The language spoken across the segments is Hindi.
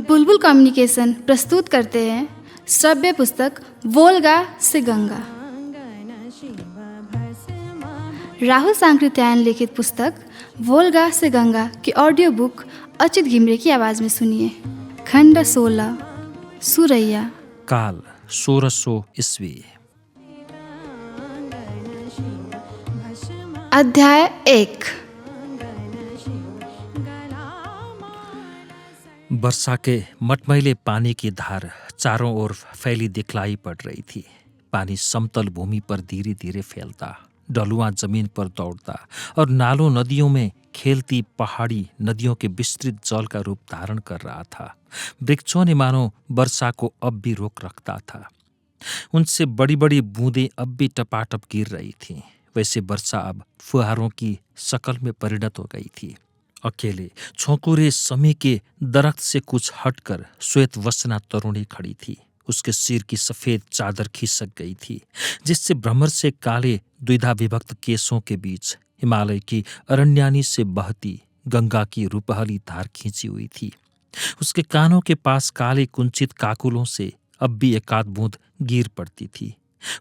बुलबुल कम्युनिकेशन प्रस्तुत करते हैं श्रव्य पुस्तक वोल्गा से गंगा। राहुल सांकृत्यायन लिखित पुस्तक वोल्गा से गंगा की ऑडियो बुक अच्युत घिमरे की आवाज़ में सुनिए। खंड 16 सुरैया। काल 1600 ईस्वी। अध्याय 1। वर्षा के मटमैले पानी की धार चारों ओर फैली दिखलाई पड़ रही थी। पानी समतल भूमि पर धीरे धीरे फैलता, डलुआ जमीन पर दौड़ता और नालों नदियों में खेलती पहाड़ी नदियों के विस्तृत जल का रूप धारण कर रहा था। वृक्षों ने मानो वर्षा को अब भी रोक रखता था। उनसे बड़ी बड़ी बूंदें अब भी टपाटप गिर रही थीं। वैसे वर्षा अब फुहारों की शक्ल में परिणत हो गई थी। अकेले छोंकुरे समी के दरख्त से कुछ हटकर श्वेत वसना तरुणी खड़ी थी। उसके सिर की सफेद चादर खिसक गई थी, जिससे भ्रमर से काले द्विधा विभक्त केसों के बीच हिमालय की अरण्यानी से बहती गंगा की रूपहली धार खींची हुई थी। उसके कानों के पास काले कुंचित काकुलों से अब भी एकाध बूंद गिर पड़ती थी।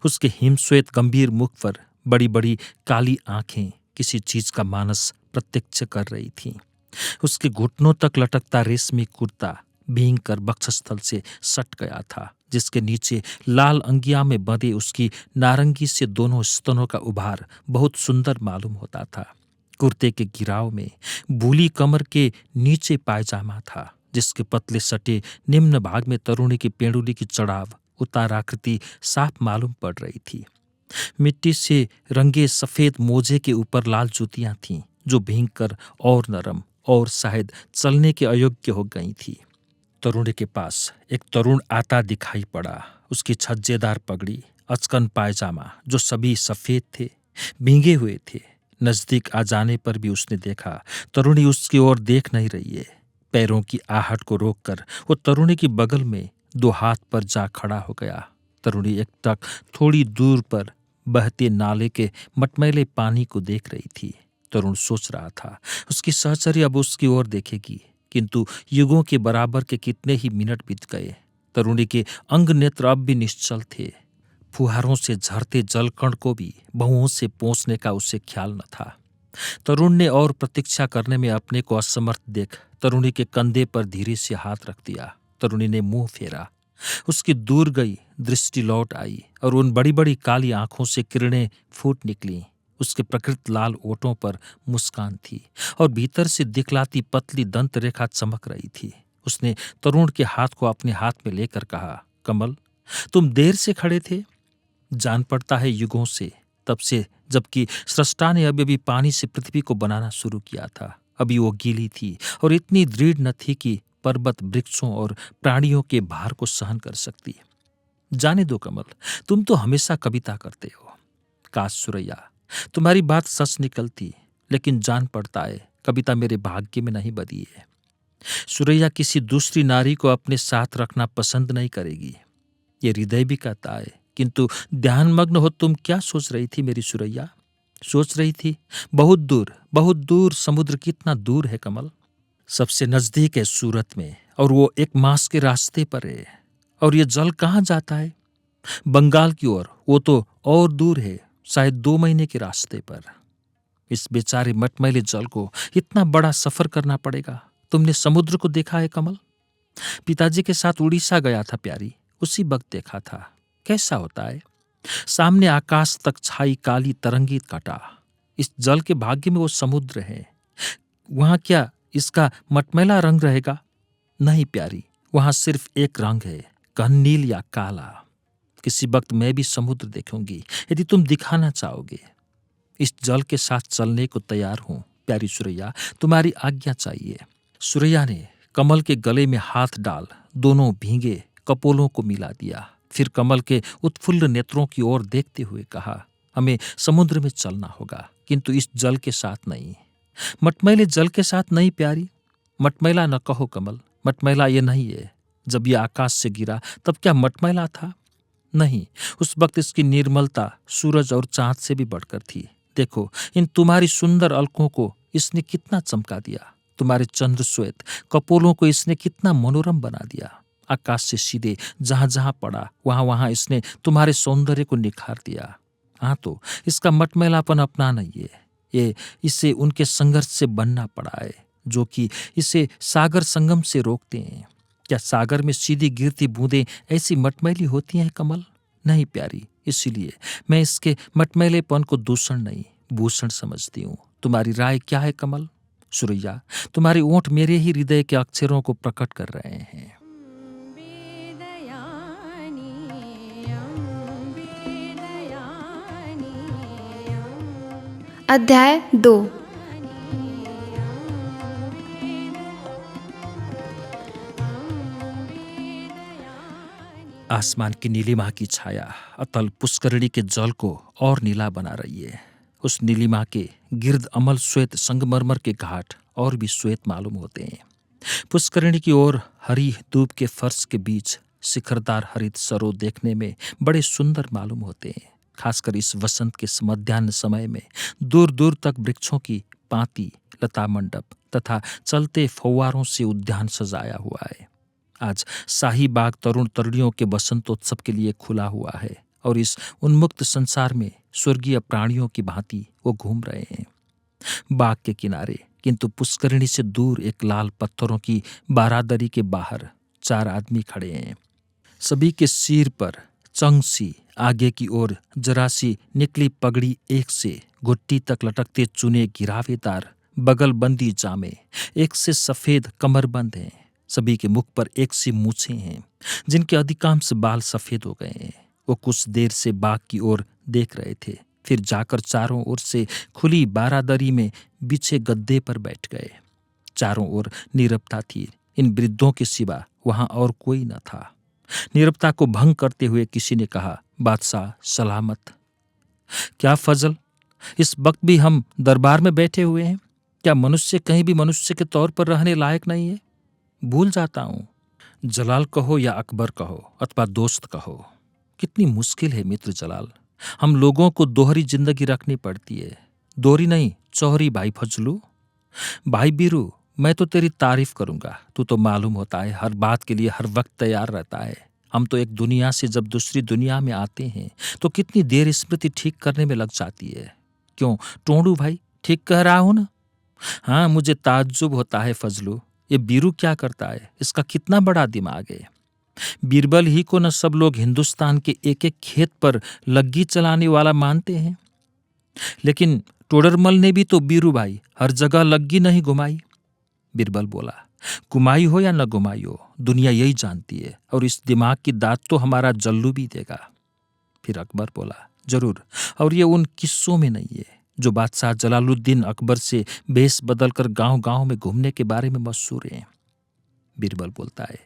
उसके हिमश्वेत गंभीर मुख पर बड़ी बड़ी काली आंखें किसी चीज का मानस प्रत्यक्ष कर रही थीं। उसके घुटनों तक लटकता रेशमी कुर्ता भींग कर वक्षस्थल से सट गया था, जिसके नीचे लाल अंगिया में बंधे उसकी नारंगी से दोनों स्तनों का उभार बहुत सुंदर मालूम होता था। कुर्ते के गिराव में भूली कमर के नीचे पायजामा था, जिसके पतले सटे निम्न भाग में तरुणी की पेड़ुली की चढ़ाव उताराकृति साफ मालूम पड़ रही थी। मिट्टी से रंगे सफेद मोजे के ऊपर लाल जूतियां थीं, जो भींग कर और नरम और शायद चलने के अयोग्य हो गई थी। तरुणी के पास एक तरुण आता दिखाई पड़ा। उसकी छज्जेदार पगड़ी, अचकन पायजामा जो सभी सफेद थे, भींगे हुए थे। नजदीक आ जाने पर भी उसने देखा तरुणी उसकी ओर देख नहीं रही है। पैरों की आहट को रोककर वो तरुणी की बगल में दो हाथ पर जा खड़ा हो गया। तरुणी एकटक थोड़ी दूर पर बहते नाले के मटमैले पानी को देख रही थी। तरुण सोच रहा था उसकी सहचरी अब उसकी ओर देखेगी, किंतु युगों के बराबर के कितने ही मिनट बीत गए। तरुणी के अंग नेत्र अब भी निश्चल थे। फुहारों से झरते जलकण को भी बहुओं से पोंछने का उसे ख्याल न था। तरुण ने और प्रतीक्षा करने में अपने को असमर्थ देख तरुणी के कंधे पर धीरे से हाथ रख दिया। तरुणी ने मुंह फेरा। उसकी दूर गई दृष्टि लौट आई और उन बड़ी बड़ी काली आंखों से किरणें फूट निकली। उसके प्रकृत लाल ओठों पर मुस्कान थी और भीतर से दिखलाती पतली दंत रेखा चमक रही थी। उसने तरुण के हाथ को अपने हाथ में लेकर कहा, कमल, तुम देर से खड़े थे। जान पड़ता है युगों से, तब से जबकि सृष्टा ने अभी अभी पानी से पृथ्वी को बनाना शुरू किया था। अभी वो गीली थी और इतनी दृढ़ न थी कि पर्वत वृक्षों और प्राणियों के भार को सहन कर सकती। जाने दो कमल, तुम तो हमेशा कविता करते हो। काश सुरैया तुम्हारी बात सच निकलती, लेकिन जान पड़ता है कविता मेरे भाग्य में नहीं बधी है। सुरैया किसी दूसरी नारी को अपने साथ रखना पसंद नहीं करेगी, ये हृदय भी कहता है। किंतु ध्यानमग्न हो तुम क्या सोच रही थी मेरी सुरैया? सोच रही थी बहुत दूर समुद्र कितना दूर है कमल। सबसे नजदीक है सूरत में, और वो 1 मास के रास्ते पर है। और ये जल कहाँ जाता है? बंगाल की ओर, वो तो और दूर है, शायद 2 महीने के रास्ते पर। इस बेचारे मटमैले जल को इतना बड़ा सफर करना पड़ेगा। तुमने समुद्र को देखा है कमल? पिताजी के साथ उड़ीसा गया था प्यारी, उसी वक्त देखा था। कैसा होता है? सामने आकाश तक छाई काली तरंगित कांटा। इस जल के भाग्य में वो समुद्र है। वहां क्या इसका मटमैला रंग रहेगा? नहीं प्यारी, वहां सिर्फ एक रंग है, नील या काला। किसी वक्त मैं भी समुद्र देखूंगी, यदि तुम दिखाना चाहोगे। इस जल के साथ चलने को तैयार हूं प्यारी सुरैया, तुम्हारी आज्ञा चाहिए। सुरैया ने कमल के गले में हाथ डाल दोनों भीगे कपोलों को मिला दिया। फिर कमल के उत्फुल्ल नेत्रों की ओर देखते हुए कहा, हमें समुद्र में चलना होगा, किंतु इस जल के साथ नहीं। मटमैले जल के साथ नहीं प्यारी। मटमैला न कहो कमल, मटमैला ये नहीं है। जब ये आकाश से गिरा तब क्या मटमैला था? नहीं, उस वक्त इसकी निर्मलता सूरज और चांद से भी बढ़कर थी। देखो इन तुम्हारी सुंदर अलकों को इसने कितना चमका दिया। तुम्हारे चंद्र श्वेत कपोलों को इसने कितना मनोरम बना दिया। आकाश से सीधे जहां जहां पड़ा वहां वहां इसने तुम्हारे सौंदर्य को निखार दिया। हाँ, तो इसका मटमैलापन अपना नहीं है, ये इसे उनके संघर्ष से बनना पड़ा है जो कि इसे सागर संगम से रोकते हैं। क्या सागर में सीधी गिरती बूंदें ऐसी मटमैली होती हैं कमल? नहीं प्यारी, इसीलिए मैं इसके मटमैलेपन को दूषण नहीं भूषण समझती हूँ। तुम्हारी राय क्या है कमल? सुरैया, तुम्हारे ओंठ मेरे ही हृदय के अक्षरों को प्रकट कर रहे हैं। अध्याय 2। आसमान की नीलिमा की छाया अतल पुष्करिणी के जल को और नीला बना रही है। उस नीलिमा के गिर्द अमल श्वेत संगमरमर के घाट और भी श्वेत मालूम होते हैं। पुष्करिणी की ओर हरी दूब के फर्श के बीच शिखरदार हरित सरो देखने में बड़े सुंदर मालूम होते हैं। खासकर इस वसंत के मध्याह्न समय में दूर दूर तक वृक्षों की पाती, लता मंडप तथा चलते फव्वारों से उद्यान सजाया हुआ है। आज शाही बाग तरुण तरुणियों के बसंतोत्सव के लिए खुला हुआ है और इस उन्मुक्त संसार में स्वर्गीय प्राणियों की भांति वो घूम रहे हैं। बाग के किनारे किंतु पुष्करिणी से दूर एक लाल पत्थरों की बारादरी के बाहर 4 आदमी खड़े हैं। सभी के सिर पर चंगसी, आगे की ओर जरासी निकली पगड़ी, एक से घुट्टी तक लटकते चुने गिरावेदार बगलबंदी जामे, एक से सफेद कमरबंद हैं। सभी के मुख पर एक सी मूछें हैं जिनके अधिकांश बाल सफेद हो गए हैं। वो कुछ देर से बाग की ओर देख रहे थे, फिर जाकर चारों ओर से खुली बारादरी में बिछे गद्दे पर बैठ गए। चारों ओर नीरवता थी। इन वृद्धों के सिवा वहां और कोई न था। नीरवता को भंग करते हुए किसी ने कहा, बादशाह सलामत। क्या फजल, इस वक्त भी हम दरबार में बैठे हुए हैं? क्या मनुष्य कहीं भी मनुष्य के तौर पर रहने लायक नहीं है? भूल जाता हूं। जलाल कहो या अकबर कहो अथवा दोस्त कहो, कितनी मुश्किल है मित्र जलाल। हम लोगों को दोहरी जिंदगी रखनी पड़ती है। दोहरी नहीं, चौहरी भाई फजलू। भाई बीरू, मैं तो तेरी तारीफ करूंगा। तू तो मालूम होता है हर बात के लिए हर वक्त तैयार रहता है। हम तो एक दुनिया से जब दूसरी दुनिया में आते हैं तो कितनी देर स्मृति ठीक करने में लग जाती है। क्यों टोंडू भाई, ठीक कह रहा हूं ना? हाँ, मुझे ताज्जुब होता है फजलू, ये बीरू क्या करता है? इसका कितना बड़ा दिमाग है। बीरबल ही को न सब लोग हिंदुस्तान के एक एक खेत पर लग्गी चलाने वाला मानते हैं, लेकिन टोडरमल ने भी तो बीरू भाई हर जगह लग्गी नहीं घुमाई। बीरबल बोला, घुमाई हो या न घुमाई हो, दुनिया यही जानती है और इस दिमाग की दात तो हमारा जल्लू भी देगा। फिर अकबर बोला, जरूर, और ये उन किस्सों में नहीं है जो बादशाह जलालुद्दीन अकबर से भेष बदलकर गांव गांव में घूमने के बारे में मशहूर हैं। बीरबल बोलता है,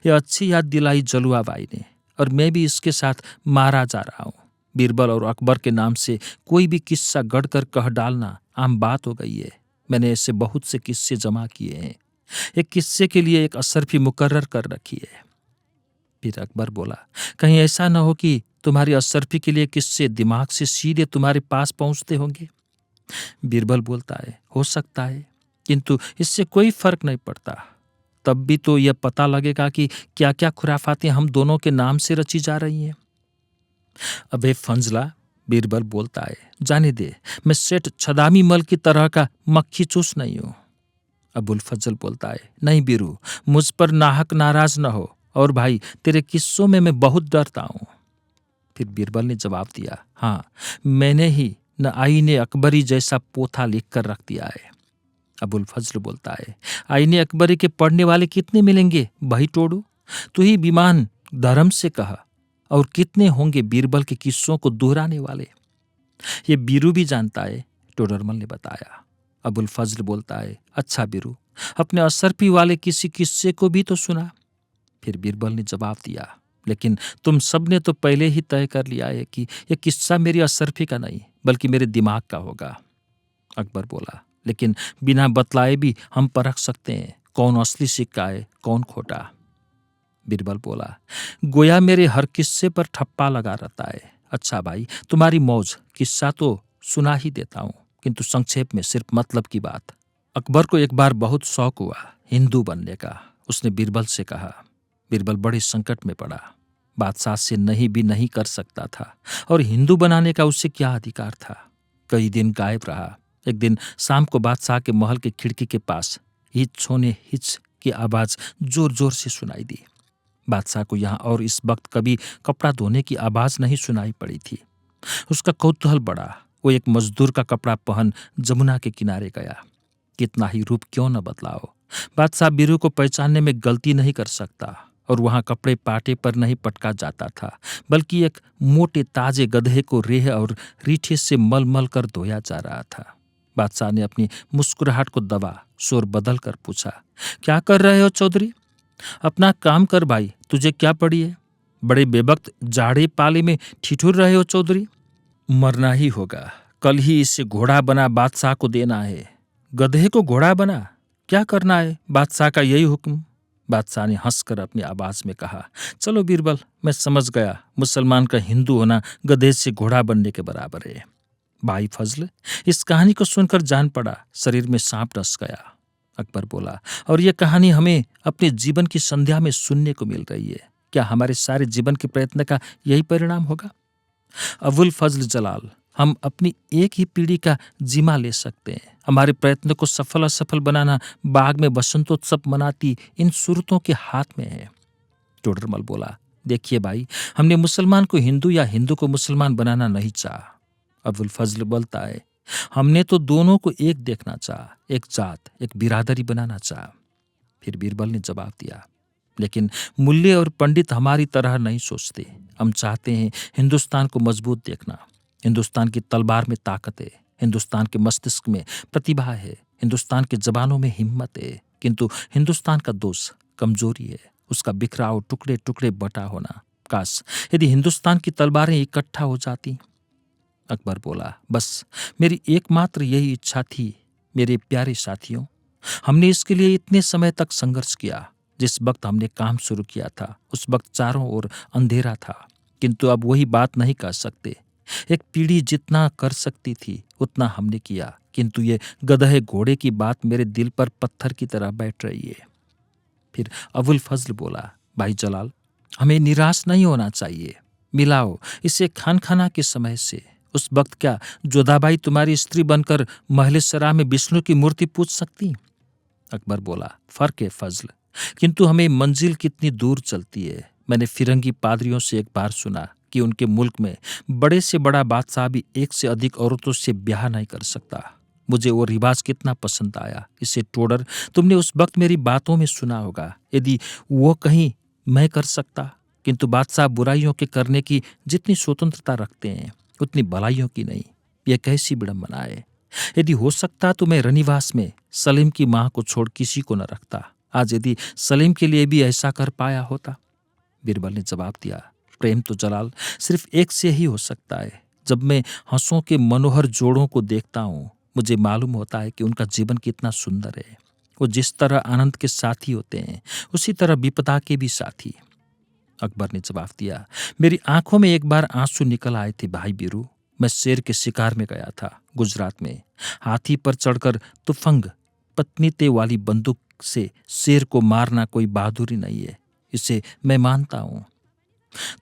यह अच्छी याद दिलाई जलुआ भाई ने, और मैं भी इसके साथ मारा जा रहा हूं। बीरबल और अकबर के नाम से कोई भी किस्सा गढ़कर कह डालना आम बात हो गई है। मैंने ऐसे बहुत से किस्से जमा किए हैं। एक किस्से के लिए एक असरफी मुकर्रर कर रखी है। फिर अकबर बोला, कहीं ऐसा न हो कि तुम्हारी असरफी के लिए किस्से दिमाग से सीधे तुम्हारे पास पहुंचते होंगे। बीरबल बोलता है, हो सकता है, किंतु इससे कोई फर्क नहीं पड़ता। तब भी तो यह पता लगेगा कि क्या क्या खुराफातें हम दोनों के नाम से रची जा रही हैं। अबे फंजला, बीरबल बोलता है, जाने दे, मैं सेठ छदामी मल की तरह का मक्खी चूस नहीं हूं। अबुल फजल बोलता है, नहीं बीरू, मुझ पर नाहक नाराज न हो, और भाई तेरे किस्सों में मैं बहुत डरता हूं। फिर बीरबल ने जवाब दिया, हाँ, मैंने ही न आईने अकबरी जैसा पोथा लिख कर रख दिया है। अबुल फजल बोलता है, आईने अकबरी के पढ़ने वाले कितने मिलेंगे भाई टोडू? तू ही विमान धर्म से कहा, और कितने होंगे बीरबल के किस्सों को दोहराने वाले? ये बीरू भी जानता है, टोडरमल ने बताया। अबुल फजल बोलता है, अच्छा बीरू, अपने असरफी वाले किसी किस्से को भी तो सुना। फिर बीरबल ने जवाब दिया, लेकिन तुम सब ने तो पहले ही तय कर लिया है कि यह किस्सा मेरी असरफी का नहीं बल्कि मेरे दिमाग का होगा। अकबर बोला, लेकिन बिना बतलाए भी हम परख सकते हैं कौन असली सिक्का है कौन खोटा। बीरबल बोला, गोया मेरे हर किस्से पर ठप्पा लगा रहता है। अच्छा भाई, तुम्हारी मौज, किस्सा तो सुना ही देता हूं, किंतु संक्षेप में सिर्फ मतलब की बात। अकबर को एक बार बहुत शौक हुआ हिंदू बनने का। उसने बीरबल से कहा। बीरबल बड़े संकट में पड़ा। बादशाह से नहीं भी नहीं कर सकता था और हिंदू बनाने का उससे क्या अधिकार था। कई दिन गायब रहा। एक दिन शाम को बादशाह के महल के खिड़की के पास हिच होने हिच की आवाज जोर जोर से सुनाई दी। बादशाह को यहाँ और इस वक्त कभी कपड़ा धोने की आवाज नहीं सुनाई पड़ी थी। उसका कौतूहल बढ़ा। वो एक मजदूर का कपड़ा पहन जमुना के किनारे गया। कितना ही रूप क्यों न बदलाओ, बादशाह बीरू को पहचानने में गलती नहीं कर सकता। और वहां कपड़े पाटे पर नहीं पटका जाता था, बल्कि एक मोटे ताजे गधे को रेह और रीठे से मल मल कर धोया जा रहा था। बादशाह ने अपनी मुस्कुराहट को दबा शोर बदल कर पूछा, क्या कर रहे हो चौधरी? अपना काम कर भाई, तुझे क्या पड़ी है? बड़े बेवक्त जाड़े पाले में ठिठुर रहे हो चौधरी। मरना ही होगा, कल ही इसे घोड़ा बना बादशाह को देना है। गधे को घोड़ा बना? क्या करना है? बादशाह का यही हुक्म। बादशाह ने हंसकर अपनी आवाज में कहा, चलो बीरबल, मैं समझ गया, मुसलमान का हिंदू होना गधे से घोड़ा बनने के बराबर है। भाई फजल, इस कहानी को सुनकर जान पड़ा शरीर में सांप डस गया। अकबर बोला, और यह कहानी हमें अपने जीवन की संध्या में सुनने को मिल रही है। क्या हमारे सारे जीवन के प्रयत्न का यही परिणाम होगा? अबुल फजल जलाल, हम अपनी एक ही पीढ़ी का जिम्मा ले सकते हैं। हमारे प्रयत्न को सफल असफल बनाना बाग में वसंतोत्सव मनाती इन सूरतों के हाथ में है। टोडरमल बोला, देखिए भाई, हमने मुसलमान को हिंदू या हिंदू को मुसलमान बनाना नहीं चाहा। अबुल फजल बोलता है, हमने तो दोनों को एक देखना चाहा, एक जात, एक बिरादरी बनाना चाहा। फिर बीरबल ने जवाब दिया, लेकिन मुल्ले और पंडित हमारी तरह नहीं सोचते। हम चाहते हैं हिंदुस्तान को मजबूत देखना। हिंदुस्तान की तलवार में ताकत है, हिंदुस्तान के मस्तिष्क में प्रतिभा है, हिंदुस्तान के जवानों में हिम्मत है, किंतु हिंदुस्तान का दोष कमजोरी है, उसका बिखराव, टुकड़े टुकड़े बटा होना। काश यदि हिंदुस्तान की तलवारें इकट्ठा हो जाती। अकबर बोला, बस मेरी एकमात्र यही इच्छा थी मेरे प्यारे साथियों। हमने इसके लिए इतने समय तक संघर्ष किया। जिस वक्त हमने काम शुरू किया था उस वक्त चारों ओर अंधेरा था, किंतु अब वही बात नहीं कर सकते। एक पीढ़ी जितना कर सकती थी उतना हमने किया, किंतु ये गधे घोड़े की बात मेरे दिल पर पत्थर की तरह बैठ रही है। फिर अबुल फजल बोला, भाई जलाल, हमें निराश नहीं होना चाहिए। मिलाओ इसे खान खाना के समय से। उस वक्त क्या जोधाबाई तुम्हारी स्त्री बनकर महल सराय में विष्णु की मूर्ति पूज सकती? अकबर बोला, फर्क है फजल, किंतु हमें मंजिल कितनी दूर चलती है। मैंने फिरंगी पादरियों से एक बार सुना कि उनके मुल्क में बड़े से बड़ा बादशाह भी एक से अधिक औरतों से ब्याह नहीं कर सकता। मुझे वो रिवाज कितना पसंद आया। इसे टोडर, तुमने उस वक्त मेरी बातों में सुना होगा। यदि वो कहीं मैं कर सकता, किंतु बादशाह बुराइयों के करने की जितनी स्वतंत्रता रखते हैं उतनी भलाइयों की नहीं। यह कैसी विडंबना है। यदि हो सकता तो मैं रनिवास में सलीम की मां को छोड़ किसी को न रखता। आज यदि सलीम के लिए भी ऐसा कर पाया होता। बीरबल ने जवाब दिया, प्रेम तो जलाल सिर्फ एक से ही हो सकता है। जब मैं हंसों के मनोहर जोड़ों को देखता हूँ मुझे मालूम होता है कि उनका जीवन कितना सुंदर है। वो जिस तरह आनंद के साथी होते हैं उसी तरह विपदा के भी साथी। अकबर ने जवाब दिया, मेरी आंखों में एक बार आंसू निकल आए थे भाई बीरू। मैं शेर के शिकार में गया था गुजरात में। हाथी पर चढ़कर तुफंग पत्नीते वाली बंदूक से शेर को मारना कोई बहादुरी नहीं है, इसे मैं मानता हूं।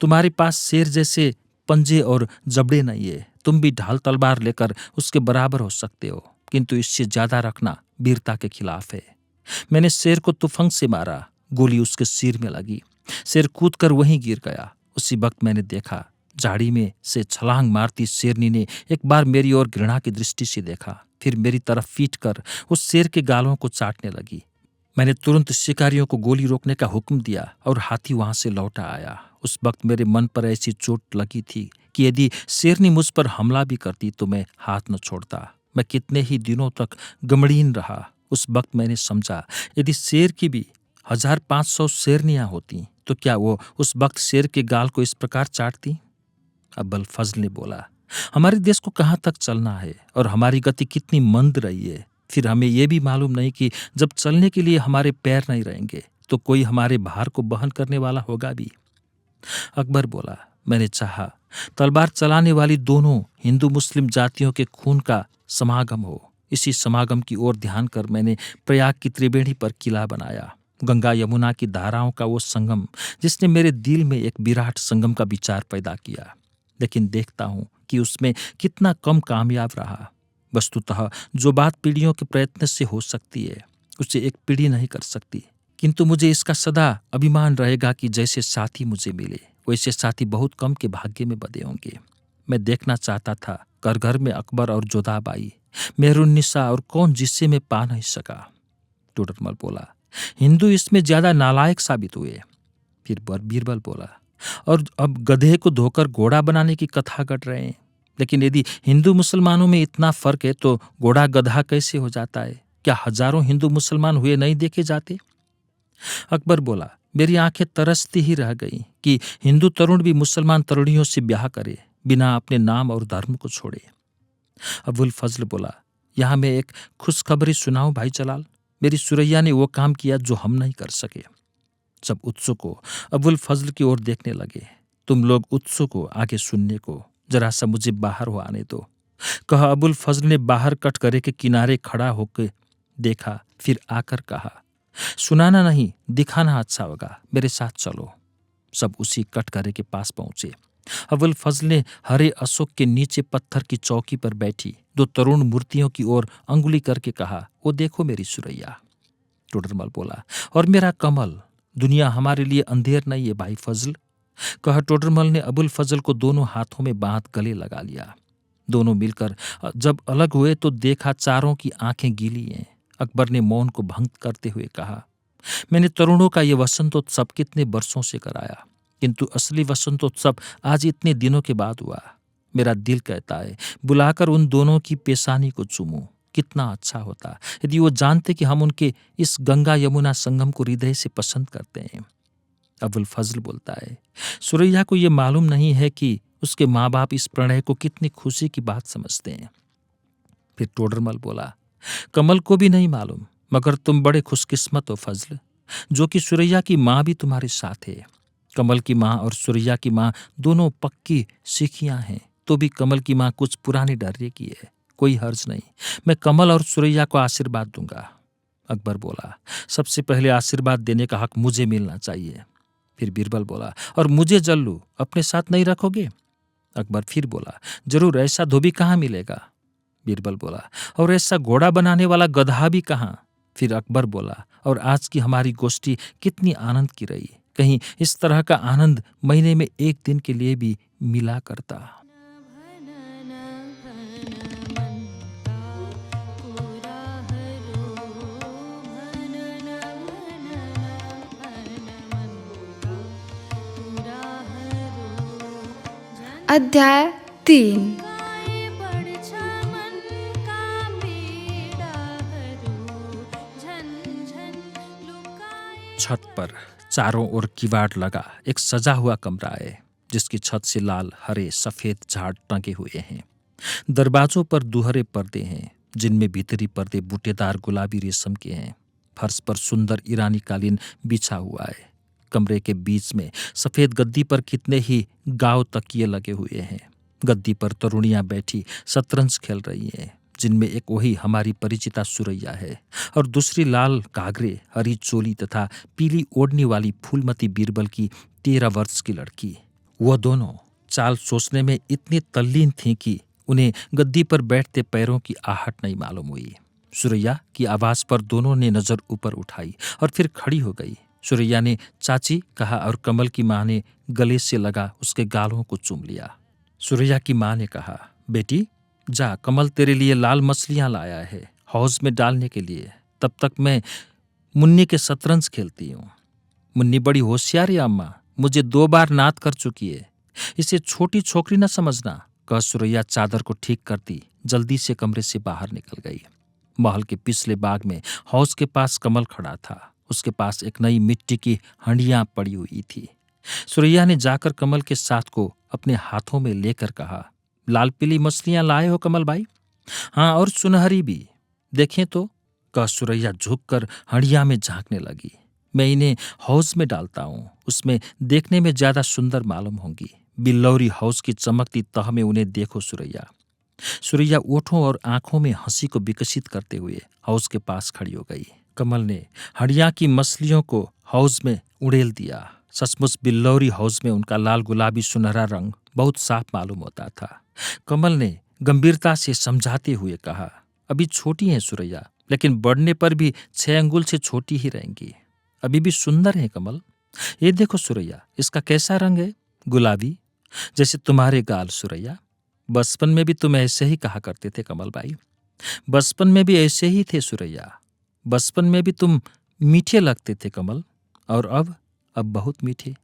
तुम्हारे पास शेर जैसे पंजे और जबड़े नहीं है। तुम भी ढाल तलवार लेकर उसके बराबर हो सकते हो, किंतु इससे ज्यादा रखना वीरता के खिलाफ है। मैंने शेर को तुफंग से मारा, गोली उसके सिर में लगी, शेर कूदकर वहीं गिर गया। उसी वक्त मैंने देखा झाड़ी में से छलांग मारती शेरनी ने एक बार मेरी ओर घृणा की दृष्टि से देखा, फिर मेरी तरफ पीट कर उस शेर के गालों को चाटने लगी। मैंने तुरंत शिकारियों को गोली रोकने का हुक्म दिया और हाथी वहां से लौटा आया। उस वक्त मेरे मन पर ऐसी चोट लगी थी कि यदि शेरनी मुझ पर हमला भी करती तो मैं हाथ न छोड़ता। मैं कितने ही दिनों तक गमड़ीन रहा। उस वक्त मैंने समझा, यदि शेर की भी 1500 शेरनियां होती तो क्या वो उस वक्त शेर के गाल को इस प्रकार चाटती? अब्बल फजल ने बोला, हमारे देश को कहाँ तक चलना है और हमारी गति कितनी मंद रही है। फिर हमें यह भी मालूम नहीं कि जब चलने के लिए हमारे पैर नहीं रहेंगे तो कोई हमारे भार को वहन करने वाला होगा भी। अकबर बोला, मैंने चाहा तलवार चलाने वाली दोनों हिंदू मुस्लिम जातियों के खून का समागम हो, इसी समागम की ओर ध्यान कर मैंने प्रयाग की त्रिवेणी पर किला बनाया। गंगा यमुना की धाराओं का वो संगम जिसने मेरे दिल में एक विराट संगम का विचार पैदा किया। लेकिन देखता हूँ कि उसमें कितना कम कामयाब रहा। वस्तुतः जो बात पीढ़ियों के प्रयत्न से हो सकती है उसे एक पीढ़ी नहीं कर सकती। किंतु मुझे इसका सदा अभिमान रहेगा कि जैसे साथी मुझे मिले वैसे साथी बहुत कम के भाग्य में बंधे होंगे। मैं देखना चाहता था घर घर में अकबर और जोधाबाई, मेहरुन्निसा और कौन जिससे मैं पा नहीं सका। टोडरमल बोला, हिंदू इसमें ज्यादा नालायक साबित हुए। फिर बीरबल बोला, और अब गधे को धोकर घोड़ा बनाने की कथा घट रहे हैं। लेकिन यदि हिंदू मुसलमानों में इतना फर्क है तो घोड़ा गधा कैसे हो जाता है? क्या हजारों हिंदू मुसलमान हुए नहीं देखे जाते? अकबर बोला, मेरी आंखें तरसती ही रह गई कि हिंदू तरुण भी मुसलमान तरुणियों से ब्याह करे बिना अपने नाम और धर्म को छोड़े। अबुल फजल बोला, यहाँ मैं एक खुशखबरी सुनाऊं भाई जलाल। मेरी सुरैया ने वो काम किया जो हम नहीं कर सके। सब उत्सुक हो अबुल फजल की ओर देखने लगे। तुम लोग उत्सुक हो आगे सुनने को, जरा सा मुझे बाहर हो आने दो, कहा अबुल फजल ने बाहर कटघरे के किनारे खड़ा होकर देखा, फिर आकर कहा, सुनाना नहीं दिखाना अच्छा होगा, मेरे साथ चलो। सब उसी कटघरे के पास पहुंचे। अबुल फजल ने हरे अशोक के नीचे पत्थर की चौकी पर बैठी दो तरुण मूर्तियों की ओर अंगुली करके कहा, वो देखो मेरी सुरैया। टोडरमल बोला, और मेरा कमल, दुनिया हमारे लिए अंधेर नहीं है भाई फजल, कहा टोडरमल ने अबुल फजल को दोनों हाथों में बांध गले लगा लिया। दोनों मिलकर जब अलग हुए तो देखा चारों की आंखें गीली हैं। अकबर ने मौन को भंग करते हुए कहा, मैंने तरुणों का ये वसंतोत्सव कितने वर्षों से कराया, किंतु असली वसंतोत्सव आज इतने दिनों के बाद हुआ। मेरा दिल कहता है बुलाकर उन दोनों की पेशानी को चूमूं। कितना अच्छा होता यदि वो जानते कि हम उनके इस गंगा यमुना संगम को हृदय से पसंद करते हैं। अबुल फजल बोलता है, सुरैया को ये मालूम नहीं है कि उसके माँ बाप इस प्रणय को कितनी खुशी की बात समझते हैं। फिर टोडरमल बोला, कमल को भी नहीं मालूम, मगर तुम बड़े खुशकिस्मत हो फजल, जो कि सुरैया की माँ भी तुम्हारे साथ है। कमल की माँ और सुरैया की माँ दोनों पक्की सिखियाँ हैं, तो भी कमल की माँ कुछ पुरानी डर्रे की है। कोई हर्ज नहीं, मैं कमल और सुरैया को आशीर्वाद दूंगा। अकबर बोला, सबसे पहले आशीर्वाद देने का हक मुझे मिलना चाहिए। फिर बीरबल बोला, और मुझे जल्लू अपने साथ नहीं रखोगे? अकबर फिर बोला, जरूर, ऐसा धोबी कहाँ मिलेगा? बीरबल बोला, और ऐसा घोड़ा बनाने वाला गधा भी कहाँ? फिर अकबर बोला, और आज की हमारी गोष्ठी कितनी आनंद की रही, कहीं इस तरह का आनंद महीने में एक दिन के लिए भी मिला करता। अध्याय 3। छत पर चारों ओर किवाड़ लगा एक सजा हुआ कमरा है, जिसकी छत से लाल हरे सफेद झाड़ टंगे हुए हैं। दरवाजों पर दुहरे पर्दे हैं, जिनमें भीतरी पर्दे बूटेदार गुलाबी रेशम के हैं। फर्श पर सुंदर ईरानी कालीन बिछा हुआ है। कमरे के बीच में सफेद गद्दी पर कितने ही गाव तकिए लगे हुए हैं। गद्दी पर तरुणियां बैठी शतरंज खेल रही हैं, जिनमें एक वही हमारी परिचिता सुरैया है और दूसरी लाल घाघरे, हरी चोली तथा पीली ओढ़नी वाली फूलमती बीरबल की 13 वर्ष की लड़की। वह दोनों चाल सोचने में इतनी तल्लीन थीं कि उन्हें गद्दी पर बैठते पैरों की आहट नहीं मालूम हुई। सुरैया की आवाज पर दोनों ने नजर ऊपर उठाई और फिर खड़ी हो गई। सुरैया ने चाची कहा और कमल की माँ ने गले से लगा उसके गालों को चूम लिया। सुरैया की माँ ने कहा, बेटी जा, कमल तेरे लिए लाल मछलियां लाया है हौज में डालने के लिए, तब तक मैं मुन्नी के शतरंज खेलती हूँ। मुन्नी बड़ी होशियार है अम्मा, मुझे 2 बार नात कर चुकी है, इसे छोटी छोकरी न समझना, कह सुरैया चादर को ठीक करती जल्दी से कमरे से बाहर निकल गई। महल के पिछले बाग में हौज के पास कमल खड़ा था। उसके पास एक नई मिट्टी की हंडियां पड़ी हुई थी। सुरैया ने जाकर कमल के साथ को अपने हाथों में लेकर कहा, लाल पीली मछलियां लाए हो कमल भाई? हाँ, और सुनहरी भी, देखें तो, कह सुरैया झुककर हंडिया में झांकने लगी। मैं इन्हें हौज में डालता हूँ, उसमें देखने में ज्यादा सुंदर मालूम होंगी। बिल्लौरी हौज की चमकती तह में उन्हें देखो सुरैया। सुरैया ओठों और आंखों में हंसी को विकसित करते हुए हौज के पास खड़ी हो गई। कमल ने हड़िया की मछलियों को हौज में उड़ेल दिया। सचमुच बिल्लौरी हौज में उनका लाल गुलाबी सुनहरा रंग बहुत साफ मालूम होता था। कमल ने गंभीरता से समझाते हुए कहा, अभी छोटी हैं सुरैया, लेकिन बढ़ने पर भी 6 अंगुल से छोटी ही रहेंगी। अभी भी सुंदर है कमल। ये देखो सुरैया, इसका कैसा रंग है, गुलाबी, जैसे तुम्हारे गाल सुरैया। बचपन में भी तुम ऐसे ही कहा करते थे कमल भाई। बचपन में भी ऐसे ही थे सुरैया। बचपन में भी तुम मीठे लगते थे कमल। और अब बहुत मीठे।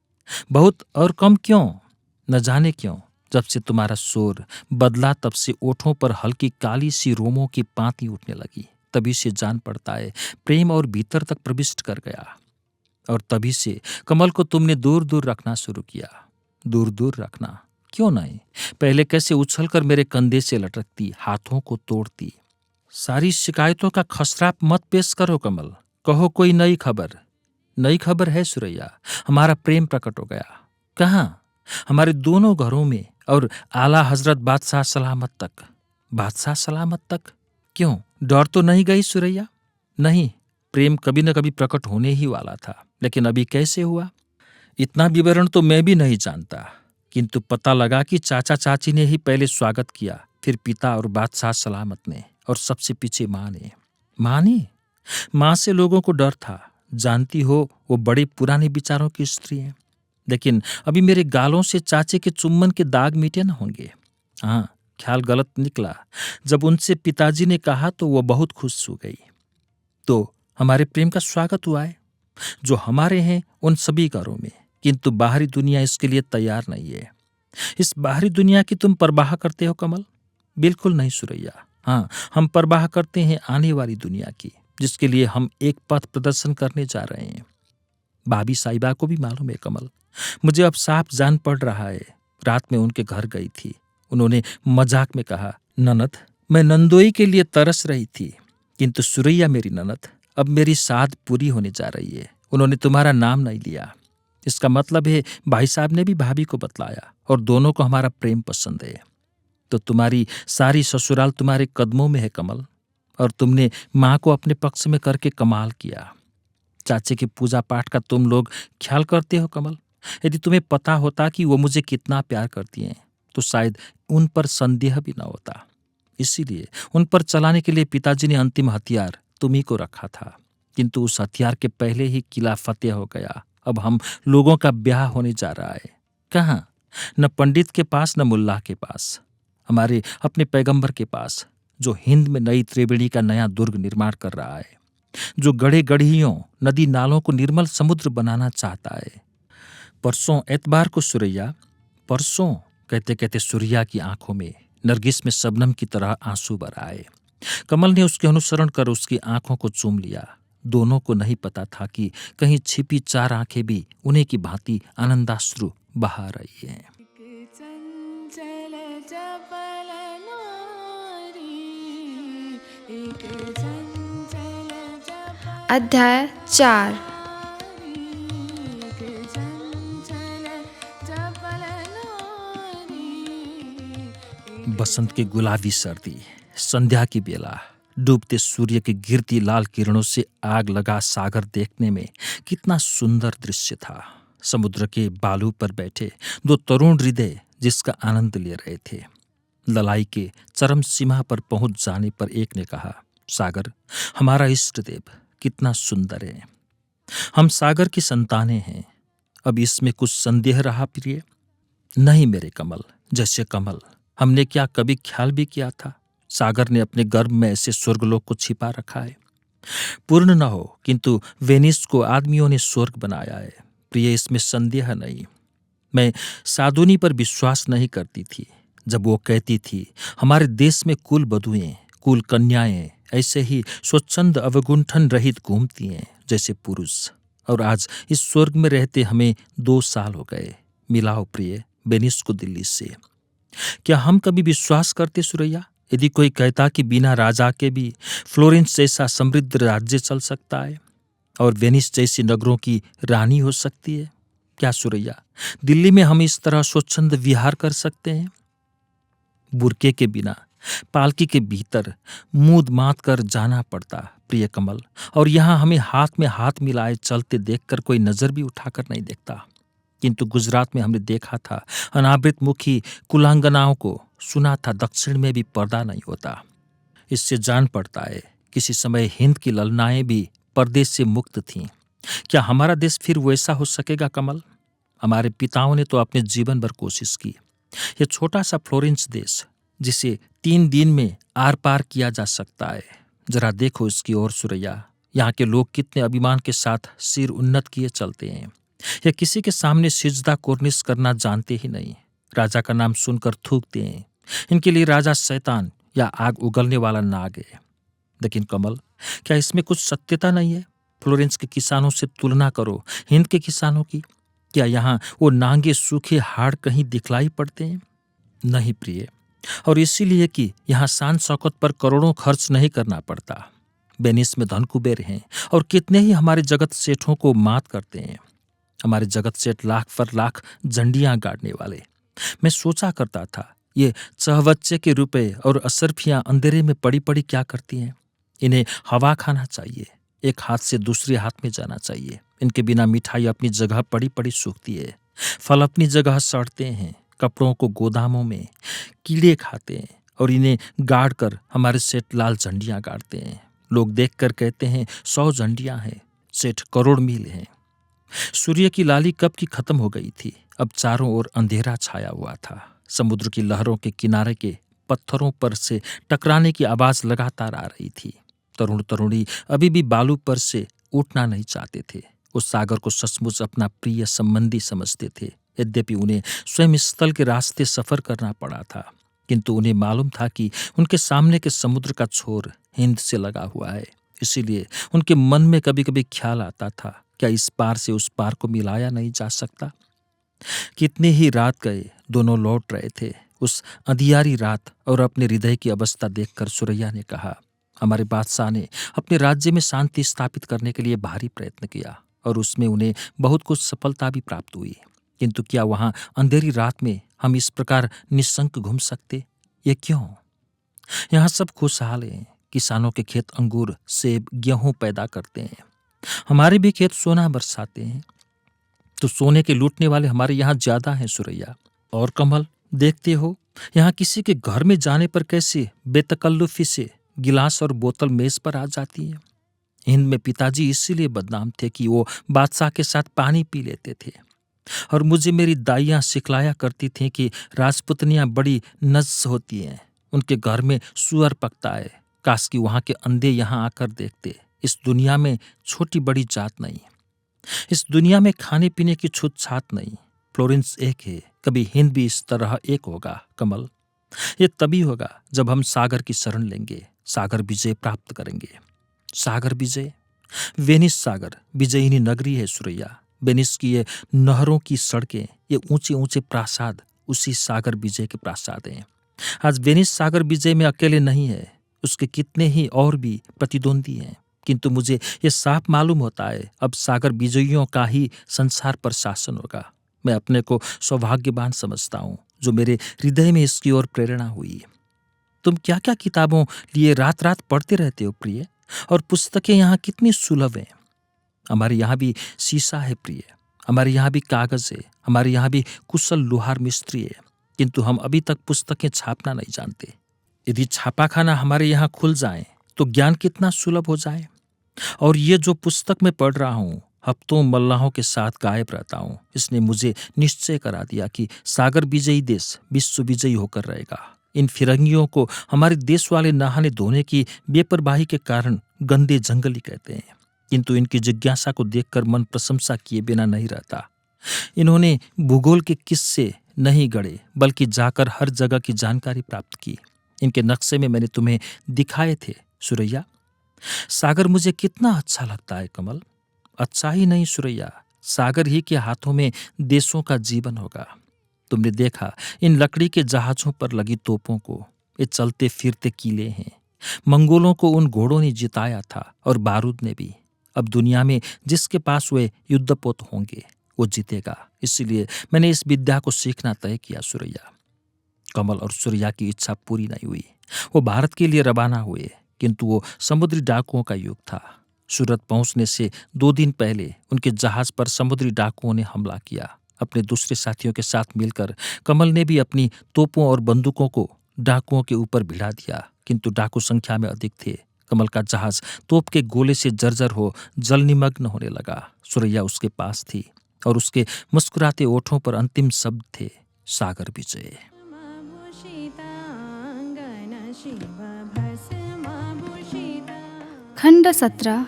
बहुत और कम क्यों, न जाने क्यों। जब से तुम्हारा शोर बदला तब से ओठों पर हल्की काली सी रोमों की पांति उठने लगी। तभी से जान पड़ता है प्रेम और भीतर तक प्रविष्ट कर गया। और तभी से कमल को तुमने दूर दूर रखना शुरू किया। दूर दूर रखना क्यों नहीं, पहले कैसे उछलकर मेरे कंधे से लटकती, हाथों को तोड़ती। सारी शिकायतों का खसरा मत पेश करो कमल, कहो कोई नई खबर। नई खबर है सुरैया, हमारा प्रेम प्रकट हो गया। कहाँ? हमारे दोनों घरों में, और आला हजरत बादशाह सलामत तक। बादशाह सलामत तक? क्यों, डर तो नहीं गई सुरैया? नहीं, प्रेम कभी न कभी प्रकट होने ही वाला था, लेकिन अभी कैसे हुआ, इतना विवरण तो मैं भी नहीं जानता। किंतु पता लगा कि चाचा चाची ने ही पहले स्वागत किया, फिर पिता और बादशाह सलामत ने, और सबसे पीछे माँ ने। माँ ने? माँ से लोगों को डर था, जानती हो वो बड़े पुराने विचारों की स्त्री है। लेकिन अभी मेरे गालों से चाचे के चुम्बन के दाग मीटे न होंगे। हाँ, ख्याल गलत निकला। जब उनसे पिताजी ने कहा तो वो बहुत खुश हो गई। तो हमारे प्रेम का स्वागत हुआ है, जो हमारे हैं उन सभी घरों में। किंतु बाहरी दुनिया इसके लिए तैयार नहीं है। इस बाहरी दुनिया की तुम परवाह करते हो कमल? बिल्कुल नहीं सुरैया। हाँ, हम परवाह करते हैं आने वाली दुनिया की, जिसके लिए हम एक पथ प्रदर्शन करने जा रहे हैं। भाभी साहिबा को भी मालूम है कमल। मुझे अब साफ जान पड़ रहा है। रात में उनके घर गई थी, उन्होंने मजाक में कहा, ननद, मैं नंदोई के लिए तरस रही थी, किंतु सुरैया मेरी ननद, अब मेरी साध पूरी होने जा रही है। उन्होंने तुम्हारा नाम नहीं लिया। इसका मतलब है भाई साहब ने भी भाभी को बतलाया, और दोनों को हमारा प्रेम पसंद है। तो तुम्हारी सारी ससुराल तुम्हारे कदमों में है कमल, और तुमने माँ को अपने पक्ष में करके कमाल किया। चाचे की पूजा पाठ का तुम लोग ख्याल करते हो कमल? यदि तुम्हें पता होता कि वो मुझे कितना प्यार करती हैं, तो शायद उन पर संदेह भी न होता। इसीलिए उन पर चलाने के लिए पिताजी ने अंतिम हथियार तुम्ही को रखा था। किंतु उस हथियार के पहले ही किला फतेह हो गया। अब हम लोगों का ब्याह होने जा रहा है। कहाँ? न पंडित के पास, न मुल्ला के पास, हमारे अपने पैगंबर के पास, जो हिंद में नई त्रिवेणी का नया दुर्ग निर्माण कर रहा है, जो गढ़े गढ़ियों, नदी नालों को निर्मल समुद्र बनाना चाहता है। परसों एतबार को सुरैया, परसों कहते कहते सुरैया की आंखों में नरगिस में शबनम की तरह आंसू भर आए। कमल ने उसके अनुसरण कर उसकी आंखों को चूम लिया। दोनों को नहीं पता था कि कहीं छिपी 4 आंखें भी उन्हीं की भांति आनंदाश्रु बहा रही हैं। अध्याय 4। बसंत की गुलाबी सर्दी, संध्या की बेला, डूबते सूर्य की गिरती लाल किरणों से आग लगा सागर देखने में कितना सुंदर दृश्य था। समुद्र के बालू पर बैठे 2 तरुण हृदय जिसका आनंद ले रहे थे। ललाई के चरम सीमा पर पहुंच जाने पर एक ने कहा, सागर हमारा इष्ट देव कितना सुंदर है। हम सागर की संतानें हैं। अब इसमें कुछ संदेह रहा प्रिय? नहीं मेरे कमल, जैसे कमल, हमने क्या कभी ख्याल भी किया था सागर ने अपने गर्भ में ऐसे स्वर्गलोक को छिपा रखा है? पूर्ण न हो, किंतु वेनिस को आदमियों ने स्वर्ग बनाया है प्रिय, इसमें संदेह नहीं। मैं साधुनी पर विश्वास नहीं करती थी जब वो कहती थी हमारे देश में कुल बधुएं, कुल कन्याएं ऐसे ही स्वच्छंद अवगुंठन रहित घूमती हैं जैसे पुरुष। और आज इस स्वर्ग में रहते हमें 2 साल हो गए। मिलाओ प्रिय वेनिस को दिल्ली से। क्या हम कभी विश्वास करते सुरैया, यदि कोई कहता कि बिना राजा के भी फ्लोरेंस जैसा समृद्ध राज्य चल सकता है और वेनिस जैसी नगरों की रानी हो सकती है? क्या सुरैया, दिल्ली में हम इस तरह स्वच्छंद विहार कर सकते हैं? बुरके के बिना पालकी के भीतर मूंद मात कर जाना पड़ता प्रिय कमल, और यहाँ हमें हाथ में हाथ मिलाए चलते देखकर कोई नजर भी उठाकर नहीं देखता। किंतु गुजरात में हमने देखा था अनावृत मुखी कुलांगनाओं को, सुना था दक्षिण में भी पर्दा नहीं होता। इससे जान पड़ता है किसी समय हिंद की ललनाएं भी परदेश से मुक्त थीं। क्या हमारा देश फिर वैसा हो सकेगा कमल? हमारे पिताओं ने तो अपने जीवन भर कोशिश की। यह छोटा सा फ्लोरेंस देश, जिसे 3 दिन में आर पार किया जा सकता है, जरा देखो इसकी ओर सुरैया। यहाँ के लोग कितने अभिमान के साथ सिर उन्नत किए चलते हैं। यह किसी के सामने सिजदा कुर्निश करना जानते ही नहीं। राजा का नाम सुनकर थूकते हैं। इनके लिए राजा शैतान या आग उगलने वाला नाग है। लेकिन कमल, क्या इसमें कुछ सत्यता नहीं है? फ्लोरेंस के किसानों से तुलना करो हिंद के किसानों की। क्या यहाँ वो नांगे सूखे हाड़ कहीं दिखलाई पड़ते हैं? नहीं प्रिय, और इसीलिए कि यहाँ शान शौकत पर करोड़ों खर्च नहीं करना पड़ता। वेनिस में धन कुबेर हैं और कितने ही हमारे जगत सेठों को मात करते हैं। हमारे जगत सेठ लाख पर लाख झंडियां गाड़ने वाले। मैं सोचा करता था, ये चहबच्चे के रुपए और असरफियां अंधेरे में पड़ी पड़ी क्या करती हैं? इन्हें हवा खाना चाहिए, एक हाथ से दूसरे हाथ में जाना चाहिए। इनके बिना मिठाई अपनी जगह पड़ी पड़ी सूखती है, फल अपनी जगह सड़ते हैं, कपड़ों को गोदामों में कीड़े खाते हैं, और इन्हें गाड़ कर हमारे सेठ लाल झंडियां गाड़ते हैं। लोग देखकर कहते हैं 100 झंडियां हैं, सेठ करोड़ मील हैं। सूर्य की लाली कब की खत्म हो गई थी। अब चारों ओर अंधेरा छाया हुआ था। समुद्र की लहरों के किनारे के पत्थरों पर से टकराने की आवाज लगातार आ रही थी। तरुण तरुणी अभी भी बालू पर से उठना नहीं चाहते थे। उस सागर को सचमुच अपना प्रिय संबंधी समझते थे। यद्यपि उन्हें स्वयं स्थल के रास्ते सफर करना पड़ा था, किंतु उन्हें मालूम था कि उनके सामने के समुद्र का छोर हिंद से लगा हुआ है। इसीलिए उनके मन में कभी कभी ख्याल आता था, क्या इस पार से उस पार को मिलाया नहीं जा सकता? कितने ही रात गए, दोनों लौट रहे थे। उस अंधियारी रात और अपने हृदय की अवस्था देखकर सुरैया ने कहा, हमारे बादशाह ने अपने राज्य में शांति स्थापित करने के लिए भारी प्रयत्न किया और उसमें उन्हें बहुत कुछ सफलता भी प्राप्त हुई। किंतु क्या वहां अंधेरी रात में हम इस प्रकार निशंक घूम सकते? ये क्यों? यहाँ सब खुशहाल हैं। किसानों के खेत अंगूर, सेब, गेहूं पैदा करते हैं। हमारे भी खेत सोना बरसाते हैं। तो सोने के लूटने वाले हमारे यहाँ ज्यादा हैं सुरैया। और कमल, देखते हो यहाँ किसी के घर में जाने पर कैसे बेतकल्लुफी से गिलास और बोतल मेज पर आ जाती है। हिंद में पिताजी इसीलिए बदनाम थे कि वो बादशाह के साथ पानी पी लेते थे, और मुझे मेरी दाइयाँ सिखलाया करती थीं कि राजपुतनियाँ बड़ी नज़्ज़ होती हैं, उनके घर में सुअर पकता है। काश कि वहाँ के अंधे यहाँ आकर देखते। इस दुनिया में छोटी बड़ी जात नहीं, इस दुनिया में खाने पीने की छूत छात नहीं। फ्लोरेंस एक है, कभी हिंद भी इस तरह एक होगा कमल। ये तभी होगा जब हम सागर की शरण लेंगे, सागर विजय प्राप्त करेंगे। सागर विजय? वेनिस सागर विजयिनी नगरी है सुरैया। वेनिस की ये नहरों की सड़कें, ये ऊंचे ऊंचे प्रासाद उसी सागर विजय के प्रासाद हैं। आज वेनिस सागर विजय में अकेले नहीं है, उसके कितने ही और भी प्रतिद्वंदी हैं। किंतु मुझे ये साफ मालूम होता है, अब सागर विजयियों का ही संसार पर शासन होगा। मैं अपने को सौभाग्यवान समझता हूँ जो मेरे हृदय में इसकी ओर प्रेरणा हुई। तुम क्या क्या किताबों लिए रात रात पढ़ते रहते हो प्रिय, और पुस्तकें यहाँ कितनी सुलभ हैं। हमारे यहाँ भी शीशा है प्रिय, हमारे यहाँ भी कागज है, हमारे यहाँ भी कुशल लोहार मिस्त्री है, किंतु हम अभी तक पुस्तकें छापना नहीं जानते। यदि छापाखाना हमारे यहाँ खुल जाए तो ज्ञान कितना सुलभ हो जाए। और ये जो पुस्तक मैं पढ़ रहा हूँ, हफ्तों मल्लाहों के साथ गायब रहता हूँ, इसने मुझे निश्चय करा दिया कि सागर विजयी देश विश्व विजयी होकर रहेगा। इन फिरंगियों को हमारे देश वाले नहाने धोने की बेपरवाही के कारण गंदे जंगली कहते हैं, किंतु इनकी जिज्ञासा को देखकर मन प्रशंसा किए बिना नहीं रहता। इन्होंने भूगोल के किस्से नहीं गढ़े, बल्कि जाकर हर जगह की जानकारी प्राप्त की। इनके नक्शे में मैंने तुम्हें दिखाए थे सुरैया। सागर मुझे कितना अच्छा लगता है कमल। अच्छा ही नहीं सुरैया, सागर ही के हाथों में देशों का जीवन होगा। तुमने देखा इन लकड़ी के जहाजों पर लगी तोपों को, ये चलते फिरते किले हैं। मंगोलों को उन घोड़ों ने जिताया था, और बारूद ने भी। अब दुनिया में जिसके पास वे युद्धपोत होंगे वो जीतेगा। इसीलिए मैंने इस विद्या को सीखना तय किया सुरैया। कमल और सूर्या की इच्छा पूरी नहीं हुई। वो भारत के लिए रवाना हुए, किंतु वो समुद्री डाकुओं का युग था। सूरत पहुंचने से 2 दिन पहले उनके जहाज पर समुद्री डाकुओं ने हमला किया। अपने दूसरे साथियों के साथ मिलकर कमल ने भी अपनी तोपों और बंदूकों को डाकुओं के ऊपर भिड़ा दिया, किंतु डाकू संख्या में अधिक थे। कमल का जहाज तोप के गोले से जर्जर हो जल निमग्न होने लगा। सुरैया उसके पास थी और उसके मुस्कुराते ओठों पर अंतिम शब्द थे, सागर विजय। खण्ड 17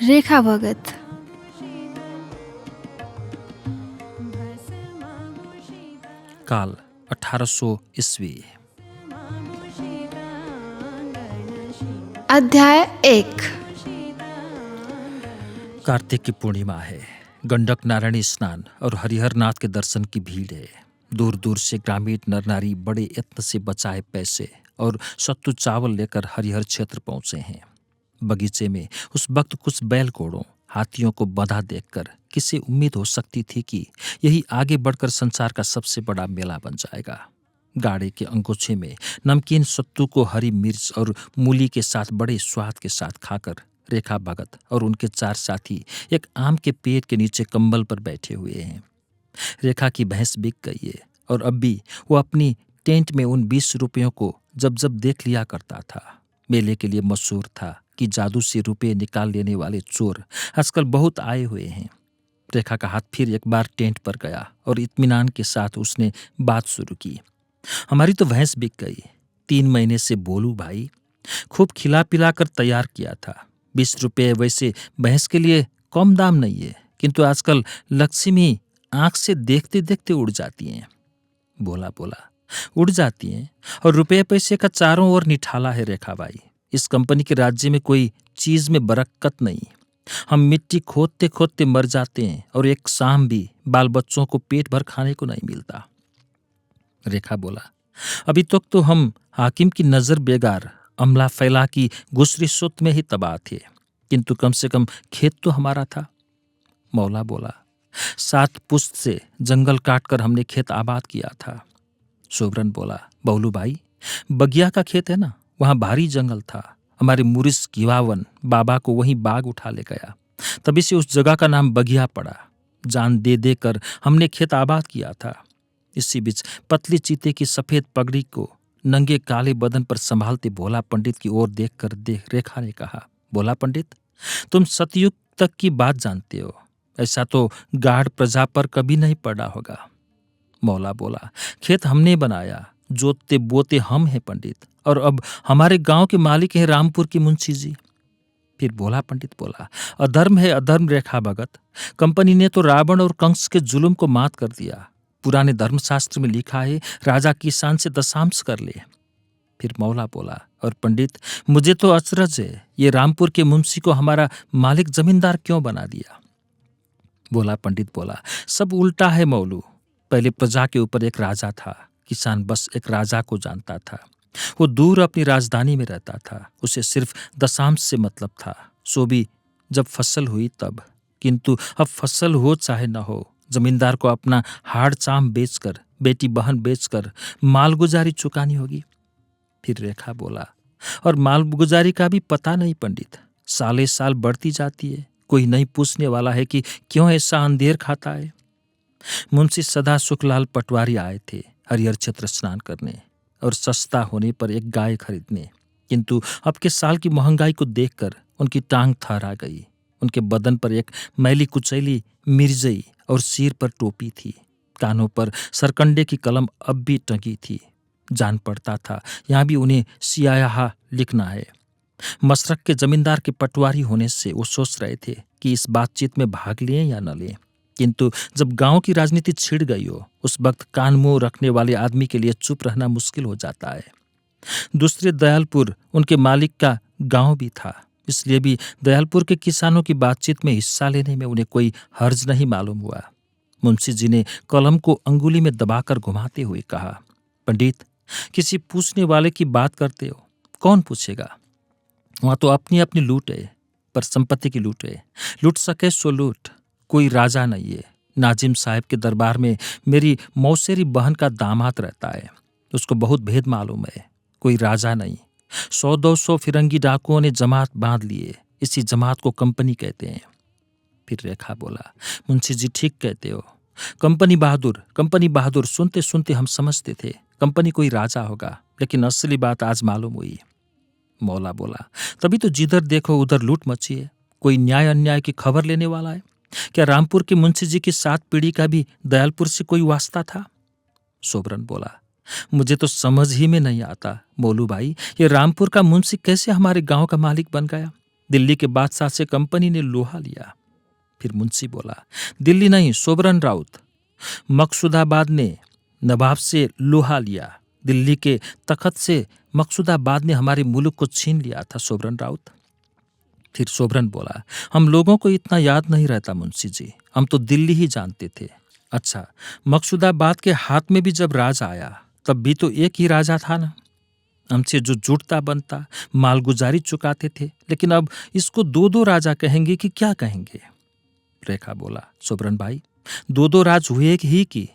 रेखा भगत। काल 1800 ईस्वी। अध्याय 1। कार्तिक की पूर्णिमा है। गंडक नारायणी स्नान और हरिहरनाथ के दर्शन की भीड़ है। दूर दूर से ग्रामीण नर नारी बड़े यत्न से बचाए पैसे और सत्तू चावल लेकर हरिहर क्षेत्र पहुंचे हैं। बगीचे में उस वक्त कुछ बैल घोड़ों हाथियों को बंधा देखकर किसे उम्मीद हो सकती थी कि यही आगे बढ़कर संसार का सबसे बड़ा मेला बन जाएगा। गाड़े के अंगोछे में नमकीन सत्तू को हरी मिर्च और मूली के साथ बड़े स्वाद के साथ खाकर रेखा भगत और उनके 4 साथी एक आम के पेड़ के नीचे कंबल पर बैठे हुए हैं। रेखा की भैंस बिक गई है और अब भी वो अपनी टेंट में उन 20 रुपयों को जब जब देख लिया करता था। मेले के लिए मशहूर था कि जादू से रुपये निकाल लेने वाले चोर आजकल बहुत आए हुए हैं। रेखा का हाथ फिर एक बार टेंट पर गया और इत्मीनान के साथ उसने बात शुरू की। हमारी तो भैंस बिक गई। 3 महीने से बोलू भाई, खूब खिला पिला कर तैयार किया था। 20 रुपये वैसे भैंस के लिए कम दाम नहीं है, किंतु आजकल लक्ष्मी आंख से देखते देखते उड़ जाती हैं। बोला उड़ जाती हैं और रुपये पैसे का चारों ओर निठाला है रेखा भाई। इस कंपनी के राज्य में कोई चीज में बरकत नहीं। हम मिट्टी खोदते खोदते मर जाते हैं और एक शाम भी बाल बच्चों को पेट भर खाने को नहीं मिलता। रेखा बोला, अभी तक तो हम हाकिम की नजर बेगार अमला फैला की गुसरी सुत में ही तबाह थे, किंतु कम से कम खेत तो हमारा था। मौला बोला, 7 पुश्त से जंगल काटकर हमने खेत आबाद किया था। शोभरन बोला, बबलू भाई, बगिया का खेत है ना, वहां भारी जंगल था। हमारे मुरिस घिवावन बाबा को वहीं बाग उठा ले गया, तभी से उस जगह का नाम बगिया पड़ा। जान दे दे कर हमने खेत आबाद किया था। इसी बीच पतली चीते की सफेद पगड़ी को नंगे काले बदन पर संभालते भोला पंडित की ओर देखकर रेखा ने कहा, भोला पंडित, तुम सतयुग तक की बात जानते हो, ऐसा तो गाढ़ प्रजा पर कभी नहीं पड़ा होगा। मौला बोला, खेत हमने बनाया, जोतते बोते हम हैं पंडित, और अब हमारे गांव के मालिक हैं रामपुर की मुंशी जी। फिर भोला पंडित बोला, अधर्म है अधर्म रेखा भगत। कंपनी ने तो रावण और कंस के जुल्म को मात कर दिया। पुराने धर्मशास्त्र में लिखा है, राजा किसान से दशांश कर ले। फिर मौला बोला, और पंडित, मुझे तो अचरज है, ये रामपुर के मुंशी को हमारा मालिक जमींदार क्यों बना दिया। भोला पंडित बोला, सब उल्टा है मौलू। पहले प्रजा के ऊपर एक राजा था, किसान बस एक राजा को जानता था। वो दूर अपनी राजधानी में रहता था, उसे सिर्फ दशांश से मतलब था, सो भी जब फसल हुई तब। किंतु अब फसल हो चाहे न हो, जमींदार को अपना हाड़ चाम बेचकर, बेटी बहन बेचकर मालगुजारी चुकानी होगी। फिर रेखा बोला, और मालगुजारी का भी पता नहीं पंडित, साले साल बढ़ती जाती है। कोई नहीं पूछने वाला है कि क्यों ऐसा अंधेर खाता है। मुंशी सदा सुखलाल पटवारी आए थे हरिहर क्षेत्र स्नान करने और सस्ता होने पर एक गाय खरीदने, किंतु अब के साल की महंगाई को देखकर उनकी टांग थर्रा गई। उनके बदन पर एक मैली कुचैली मिर्जई और सिर पर टोपी थी। कानों पर सरकंडे की कलम अब भी टंगी थी। जान पड़ता था यहाँ भी उन्हें सियाहा लिखना है। मशरक के जमींदार के पटवारी होने से वो सोच रहे थे कि इस बातचीत में भाग लें या न लें, किंतु जब गांव की राजनीति छिड़ गई हो, उस वक्त कान मुंह रखने वाले आदमी के लिए चुप रहना मुश्किल हो जाता है। दूसरे दयालपुर उनके मालिक का गांव भी था, इसलिए भी दयालपुर के किसानों की बातचीत में हिस्सा लेने में उन्हें कोई हर्ज नहीं मालूम हुआ। मुंशी जी ने कलम को अंगुली में दबाकर घुमाते हुए कहा, पंडित, किसी पूछने वाले की बात करते हो, कौन पूछेगा। वहां तो अपनी अपनी लूट है, पर संपत्ति की लूट है। लूट सके सो लूट। कोई राजा नहीं है। नाजिम साहब के दरबार में मेरी मौसेरी बहन का दामाद रहता है। उसको बहुत भेद मालूम है। कोई राजा नहीं, 100-200 फिरंगी डाकुओं ने जमात बांध लिए। इसी जमात को कंपनी कहते हैं। फिर रेखा बोला, मुंशी जी ठीक कहते हो। कंपनी बहादुर सुनते सुनते हम समझते थे कंपनी कोई राजा होगा, लेकिन असली बात आज मालूम हुई। मौला बोला, तभी तो जिधर देखो उधर लूट मची है। कोई न्याय अन्याय की खबर लेने वाला है क्या? रामपुर के मुंशी जी की 7 पीढ़ी का भी दयालपुर से कोई वास्ता था? सोबरन बोला, मुझे तो समझ ही में नहीं आता मोलू भाई, ये रामपुर का मुंशी कैसे हमारे गांव का मालिक बन गया? दिल्ली के बादशाह से कंपनी ने लोहा लिया। फिर मुंशी बोला, दिल्ली नहीं, सोबरन राउत। मकसूदाबाद ने नवाब से लोहा लिया। दिल्ली के तख्त से मकसूदाबाद ने हमारे मुल्क को छीन लिया था सोबरन राउत। फिर सोबरन बोला, हम लोगों को इतना याद नहीं रहता मुंशी जी, हम तो दिल्ली ही जानते थे। अच्छा, मकसूदाबाद के हाथ में भी जब राज आया तब भी तो एक ही राजा था ना। हमसे जो जुटता बनता मालगुजारी चुकाते थे, लेकिन अब इसको 2-2 राजा कहेंगे कि क्या कहेंगे? रेखा बोला, सोबरन भाई, 2-2 राज हुए ही कि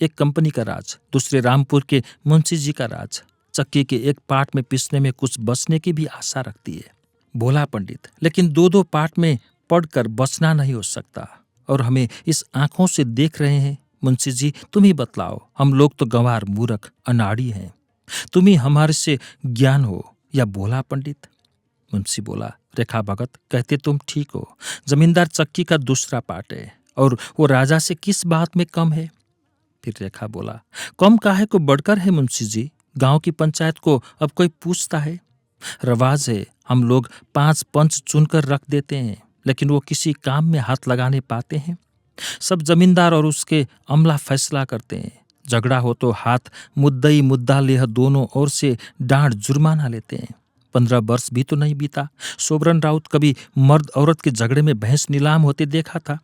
एक कंपनी का राज, दूसरे रामपुर के मुंशी जी का राज। चक्की के एक पाट में पिसने में कुछ बचने की भी आशा रखती है। बोला पंडित, लेकिन 2-2 पाट में पढ़कर बचना नहीं हो सकता, और हमें इस आंखों से देख रहे हैं। मुंशी जी तुम ही बतलाओ, हम लोग तो गंवार मूर्ख अनाड़ी हैं, तुम ही हमारे से ज्ञान हो या? बोला पंडित। मुंशी बोला, रेखा भगत कहते तुम ठीक हो। जमींदार चक्की का दूसरा पाट है, और वो राजा से किस बात में कम है? फिर रेखा बोला, कम काहे को बढ़कर है मुंशी जी। गांव की पंचायत को अब कोई पूछता है? रवाज है, हम लोग 5 पंच चुनकर रख देते हैं, लेकिन वो किसी काम में हाथ लगाने पाते हैं? सब जमींदार और उसके अमला फैसला करते हैं। झगड़ा हो तो हाथ मुद्दई मुद्दा लेह दोनों ओर से डांट जुर्माना लेते हैं। 15 वर्ष भी तो नहीं बीता, सोबरन राउत कभी मर्द औरत के झगड़े में भैंस नीलाम होते देखा था?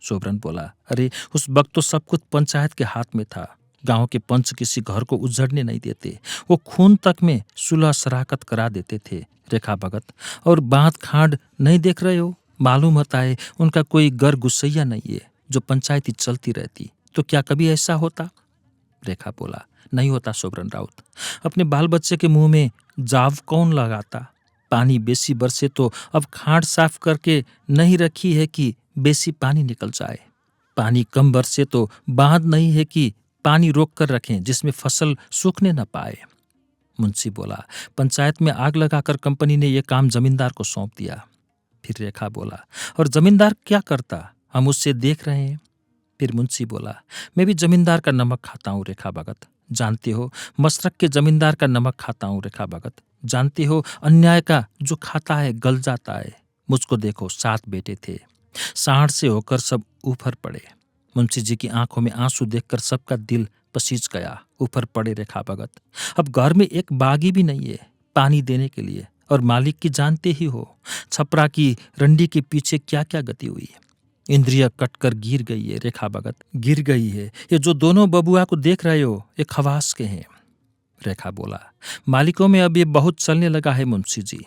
सोबरन बोला, अरे उस वक्त तो सब कुछ पंचायत के हाथ में था। गांव के पंच किसी घर को उजड़ने नहीं देते, वो खून तक में सुलह सराकत करा देते थे रेखा भगत। और बात खांड नहीं देख रहे हो? मालूम होता है उनका कोई गर गुस्सैया नहीं है जो पंचायती चलती रहती। तो क्या कभी ऐसा होता? रेखा बोला, नहीं होता सोबरन राउत। अपने बाल बच्चे के मुंह में जाव कौन लगाता? पानी बेसी बरसे तो अब खांड साफ करके नहीं रखी है कि बेसी पानी निकल जाए। पानी कम बरसे तो बांध नहीं है कि पानी रोक कर रखें जिसमें फसल सूखने न पाए। मुंशी बोला, पंचायत में आग लगाकर कंपनी ने यह काम जमींदार को सौंप दिया। फिर रेखा बोला, और जमींदार क्या करता? हम उससे देख रहे हैं। फिर मुंशी बोला, मैं भी जमींदार का नमक खाता हूँ रेखा भगत, जानते हो। मशरक के जमींदार का नमक खाता हूँ रेखा भगत, जानते हो। अन्याय का जो खाता है गल जाता है। मुझको देखो, 7 बेटे थे, सांड से होकर सब ऊपर पड़े। मुंशी जी की आंखों में आंसू देखकर सबका दिल पसीज गया। ऊपर पड़े रेखा भगत। अब घर में एक बागी भी नहीं है पानी देने के लिए, और मालिक की जानते ही हो। छपरा की रंडी के पीछे क्या क्या गति हुई। इंद्रिया कटकर गिर गई है रेखा भगत, गिर गई है। ये जो दोनों बबुआ को देख रहे हो ये खवास के हैं। रेखा बोला, मालिकों में अब ये बहुत चलने लगा है मुंशी जी।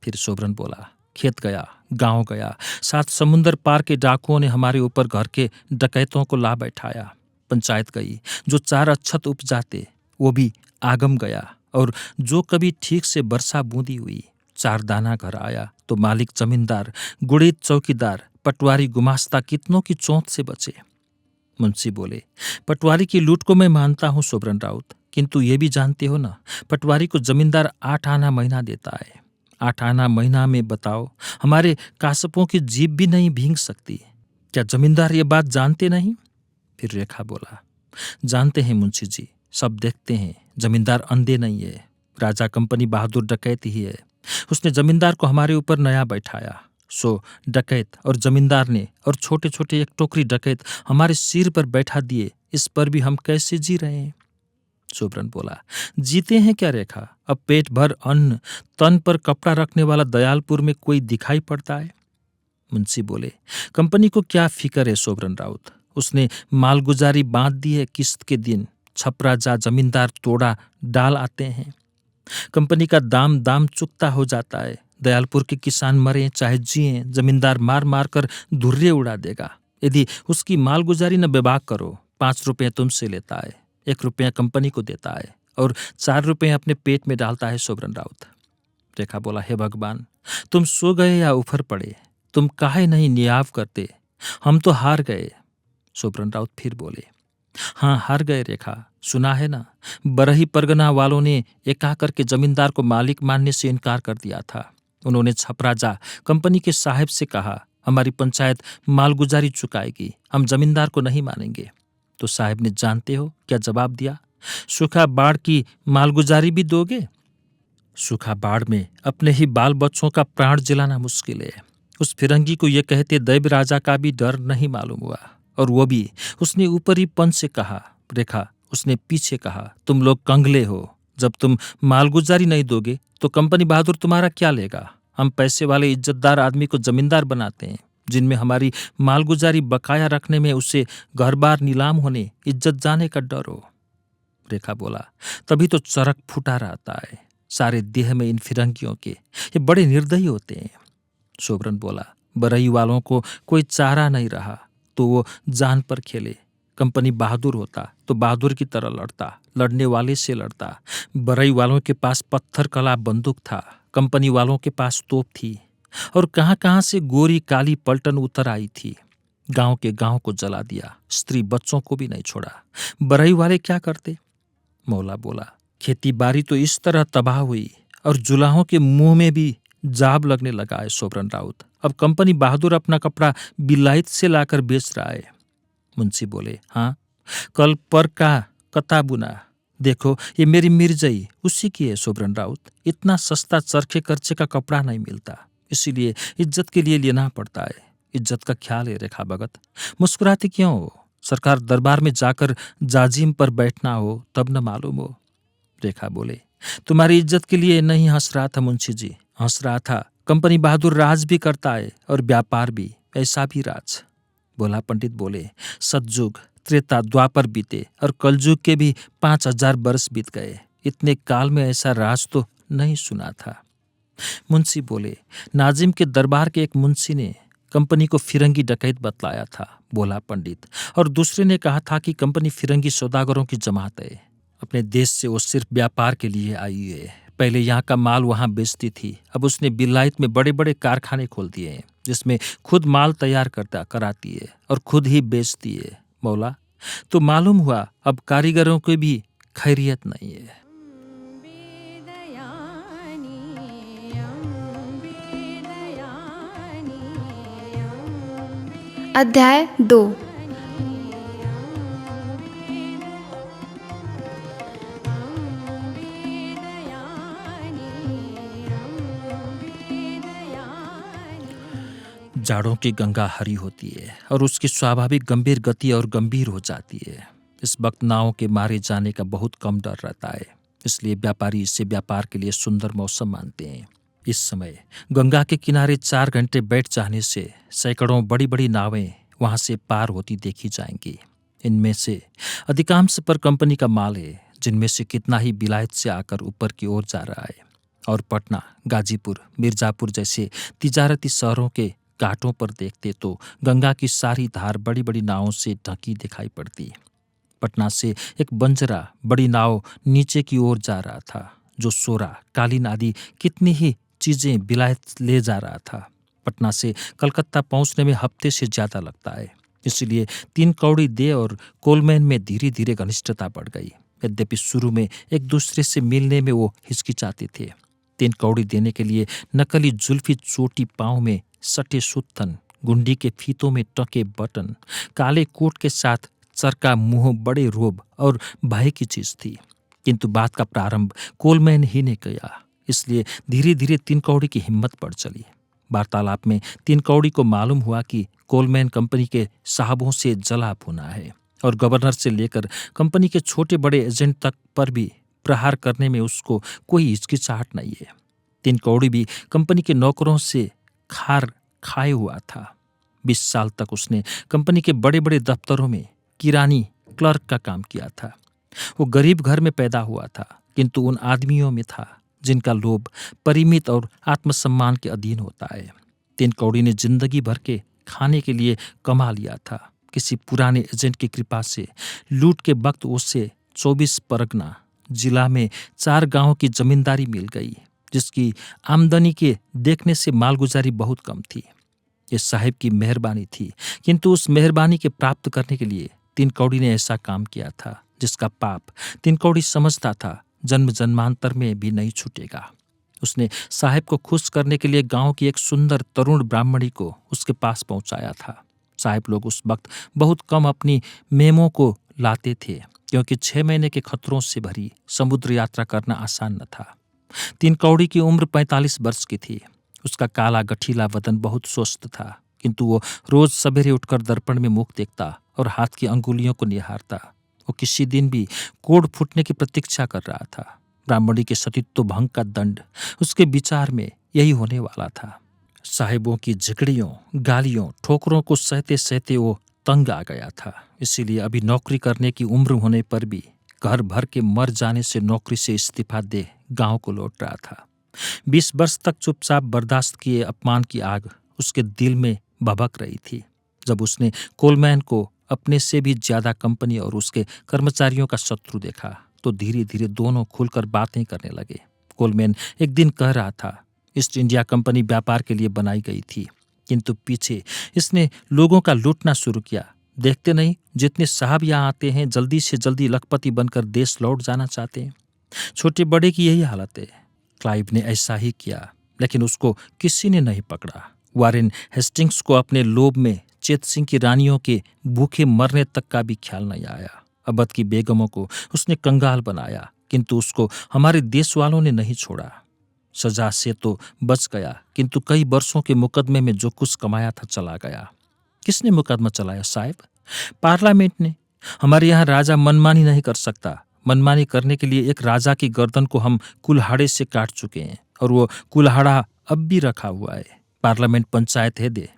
फिर सोबरन बोला, खेत गया, गांव गया, 7 समुंदर पार के डाकुओं ने हमारे ऊपर घर के डकैतों को ला बैठाया। पंचायत गई, जो 4 अक्षत उपजाते वो भी आगम गया, और जो कभी ठीक से बरसा बूंदी हुई 4 दाना घर आया तो मालिक जमींदार, गुड़ीत चौकीदार, पटवारी गुमास्ता कितनों की चोट से बचे। मुंशी बोले, पटवारी की लूट को मैं मानता हूँ सोबरन राउत, किंतु ये भी जानते हो ना, पटवारी को जमींदार 8 आना महीना देता है। 8 आना महीना में बताओ, हमारे कासपों की जीभ भी नहीं भींग सकती। क्या जमींदार ये बात जानते नहीं? फिर रेखा बोला, जानते हैं मुंशी जी, सब देखते हैं। जमींदार अंधे नहीं है। राजा कंपनी बहादुर डकैत ही है। उसने जमींदार को हमारे ऊपर नया बैठाया। सो डकैत और जमींदार ने और छोटे छोटे एक टोकरी डकैत हमारे सिर पर बैठा दिए। इस पर भी हम कैसे जी रहे हैं? सोबरन बोला, जीते हैं क्या रेखा? अब पेट भर अन्न, तन पर कपड़ा रखने वाला दयालपुर में कोई दिखाई पड़ता है? मुंशी बोले, कंपनी को क्या फिक्र है सोबरन राउत, उसने मालगुजारी बांध दी है। किस्त के दिन छपरा जा जमींदार तोड़ा डाल आते हैं। कंपनी का दाम चुकता हो जाता है। दयालपुर के किसान मरे चाहे जिए, जमींदार मार मार कर धुर्रे उड़ा देगा। यदि उसकी मालगुजारी न बेबाक करो, 5 रुपये तुमसे लेता है। 1 रुपया कंपनी को देता है और 4 रुपये अपने पेट में डालता है सोबरन राउत। रेखा बोला, हे भगवान, तुम सो गए या उफर पड़े, तुम काहे नहीं नियाव करते, हम तो हार गए। सोबरन राउत फिर बोले, हाँ हार गए रेखा, सुना है ना, बरही परगना वालों ने एका करके जमींदार को मालिक मानने से इनकार कर दिया था। उन्होंने छपराजा कंपनी के साहब से कहा, हमारी पंचायत मालगुजारी चुकाएगी, हम जमींदार को नहीं मानेंगे। तो साहब ने जानते हो क्या जवाब दिया? सूखा बाढ़ की मालगुजारी भी दोगे? सूखा बाढ़ में अपने ही बाल बच्चों का प्राण जलाना मुश्किल है। उस फिरंगी को यह कहते दैव राजा का भी डर नहीं मालूम हुआ, और वो भी उसने ऊपरी पन से कहा। रेखा, उसने पीछे कहा, तुम लोग कंगले हो, जब तुम मालगुजारी नहीं दोगे तो कंपनी बहादुर तुम्हारा क्या लेगा? हम पैसे वाले इज्जतदार आदमी को जमींदार बनाते हैं, जिनमें हमारी मालगुजारी बकाया रखने में उसे घर बार नीलाम होने, इज्जत जाने का डर हो। रेखा बोला, तभी तो चरक फूटा रहता है सारे देह में इन फिरंगियों के, ये बड़े निर्दयी होते हैं। सोबरन बोला, बरई वालों को कोई चारा नहीं रहा तो वो जान पर खेले। कंपनी बहादुर होता तो बहादुर की तरह लड़ता, लड़ने वाले से लड़ता। बरई वालों के पास पत्थर कला बंदूक था, कंपनी वालों के पास तोप थी, और कहाँ कहाँ से गोरी काली पलटन उतर आई थी। गांव के गांव को जला दिया, स्त्री बच्चों को भी नहीं छोड़ा। बरई वाले क्या करते? मौला बोला, खेती बाड़ी तो इस तरह तबाह हुई और जुलाहों के मुंह में भी जाब लगने लगा है सोबरन राउत। अब कंपनी बहादुर अपना कपड़ा बिलायत से लाकर बेच रहा है। मुंशी बोले, हाँ, कल पर का कता बुना, देखो ये मेरी मिर्जई उसी की है सोबरन राउत। इतना सस्ता चरखे कर्चे का कपड़ा नहीं मिलता, इसीलिए इज्जत के लिए लेना पड़ता है। इज्जत का ख्याल है रेखा भगत, मुस्कुराती क्यों हो? सरकार दरबार में जाकर जाजिम पर बैठना हो तब न मालूम हो। रेखा बोले, तुम्हारी इज्जत के लिए नहीं हंस रहा था मुंशी जी, हंस रहा था कंपनी बहादुर राज भी करता है और व्यापार भी, ऐसा भी राज। बोला पंडित बोले, सतयुग त्रेता द्वापर बीते और कलयुग के भी 5000 वर्ष बीत गए, इतने काल में ऐसा राज तो नहीं सुना था। मुंशी बोले, नाजिम के दरबार के एक मुंशी ने कंपनी को फिरंगी डकैत बतलाया था। बोला पंडित, और दूसरे ने कहा था कि कंपनी फिरंगी सौदागरों की जमात है, अपने देश से वो सिर्फ व्यापार के लिए आई है। पहले यहाँ का माल वहाँ बेचती थी, अब उसने बिलायत में बड़े बड़े कारखाने खोल दिए हैं, जिसमें खुद माल तैयार कराती है और खुद ही बेचती है। मौला, तो मालूम हुआ अब कारीगरों की भी खैरियत नहीं है। अध्याय 2। जाड़ों की गंगा हरी होती है और उसकी स्वाभाविक गंभीर गति और गंभीर हो जाती है। इस वक्त नावों के मारे जाने का बहुत कम डर रहता है, इसलिए व्यापारी इसे व्यापार के लिए सुंदर मौसम मानते हैं। इस समय गंगा के किनारे 4 घंटे बैठ जाने से सैकड़ों बड़ी बड़ी नावें वहां से पार होती देखी जाएंगी। इनमें से अधिकांश पर कंपनी का माल है, जिनमें से कितना ही बिलायत से आकर ऊपर की ओर जा रहा है, और पटना, गाजीपुर, मिर्जापुर जैसे तिजारती शहरों के घाटों पर देखते तो गंगा की सारी धार बड़ी बड़ी नावों से ढकी दिखाई पड़ती। पटना से एक बंजरा बड़ी नाव नीचे की ओर जा रहा था, जो सोरा, कालीन आदि कितनी ही चीजें बिलायत ले जा रहा था। पटना से कलकत्ता पहुंचने में हफ्ते से ज्यादा लगता है, इसलिए 3 कौड़ी दे और कोलमैन में धीरे धीरे घनिष्ठता बढ़ गई। यद्यपि शुरू में एक दूसरे से मिलने में वो हिचकिचाते थे। 3 कौड़ी देने के लिए नकली जुल्फी चोटी पांव में सटे सुत्थन, गुंडी के फीतों में टके बटन, काले कोट के साथ चरका मुंह बड़े रोब और भय की चीज थी। किंतु बात का प्रारंभ कोलमैन ही ने किया, इसलिए धीरे धीरे 3 कौड़ी की हिम्मत बढ़ चली। वार्तालाप में 3 कौड़ी को मालूम हुआ कि कोलमैन कंपनी के साहबों से जला भुना है और गवर्नर से लेकर कंपनी के छोटे बड़े एजेंट तक पर भी प्रहार करने में उसको कोई हिचकिचाहट नहीं है। 3 कौड़ी भी कंपनी के नौकरों से खार खाए हुआ था। 20 साल तक उसने कंपनी के बड़े बड़े दफ्तरों में किरानी क्लर्क का काम किया था। वो गरीब घर में पैदा हुआ था, किंतु उन आदमियों में था जिनका लोभ परिमित और आत्मसम्मान के अधीन होता है। 3 कौड़ी ने जिंदगी भर के खाने के लिए कमा लिया था। किसी पुराने एजेंट की कृपा से लूट के वक्त उससे 24 परगना जिला में 4 गांवों की जमींदारी मिल गई, जिसकी आमदनी के देखने से मालगुजारी बहुत कम थी। ये साहिब की मेहरबानी थी, किंतु उस मेहरबानी के प्राप्त करने के लिए तीन कौड़ी ने ऐसा काम किया था जिसका पाप तीन कौड़ी समझता था जन्म जन्मांतर में भी नहीं छूटेगा। उसने साहिब को खुश करने के लिए गांव की एक सुंदर तरुण ब्राह्मणी को उसके पास पहुंचाया था। साहिब लोग उस वक्त बहुत कम अपनी मेमों को लाते थे, क्योंकि 6 महीने के खतरों से भरी समुद्र यात्रा करना आसान न था। तीन कौड़ी की उम्र 45 वर्ष की थी। उसका काला गठीला वदन बहुत स्वस्थ था, किंतु वो रोज सवेरे उठकर दर्पण में मुख देखता और हाथ की अंगुलियों को निहारता। वो किसी दिन भी कोढ़ फूटने की प्रतीक्षा कर रहा था। ब्राह्मणी के सतीत्व भंग का दंड उसके विचार में यही होने वाला था। साहिबों की झिकड़ियों, गालियों, ठोकरों को सहते सहते वो तंग आ गया था। इसीलिए अभी नौकरी करने की उम्र होने पर भी घर भर के मर जाने से नौकरी से इस्तीफा दे गांव को लौट रहा था। 20 वर्ष तक चुपचाप बर्दाश्त किए अपमान की आग उसके दिल में भभक रही थी। जब उसने कोलमैन को अपने से भी ज्यादा कंपनी और उसके कर्मचारियों का शत्रु देखा, तो धीरे धीरे दोनों खुलकर बातें करने लगे। कोलमैन एक दिन कह रहा था, ईस्ट इंडिया कंपनी व्यापार के लिए बनाई गई थी, किंतु पीछे इसने लोगों का लूटना शुरू किया। देखते नहीं, जितने साहब यहाँ आते हैं जल्दी से जल्दी लखपति बनकर देश लौट जाना चाहते हैं। छोटे बड़े की यही हालत है। क्लाइव ने ऐसा ही किया, लेकिन उसको किसी ने नहीं पकड़ा। वारेन हेस्टिंग्स को अपने लोभ में चेत सिंह की रानियों के भूखे मरने तक का भी ख्याल नहीं आया। अवध की बेगमों को उसने कंगाल बनाया, किंतु उसको हमारे देश वालों ने नहीं छोड़ा। सजा से तो बच गया, किंतु कई वर्षों के मुकदमे में जो कुछ कमाया था चला गया। किसने मुकदमा चलाया साहब? पार्लियामेंट ने। हमारे यहाँ राजा मनमानी नहीं कर सकता। मनमानी करने के लिए एक राजा की गर्दन को हम कुल्हाड़े से काट चुके हैं, और वो कुल्हाड़ा अब भी रखा हुआ है। पार्लियामेंट पंचायत है दे,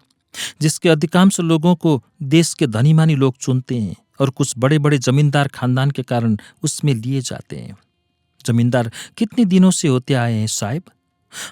जिसके अधिकांश लोगों को देश के धनी मानी लोग चुनते हैं, और कुछ बड़े बड़े जमींदार खानदान के कारण उसमें लिए जाते हैं। जमींदार कितने दिनों से होते आए हैं साहब?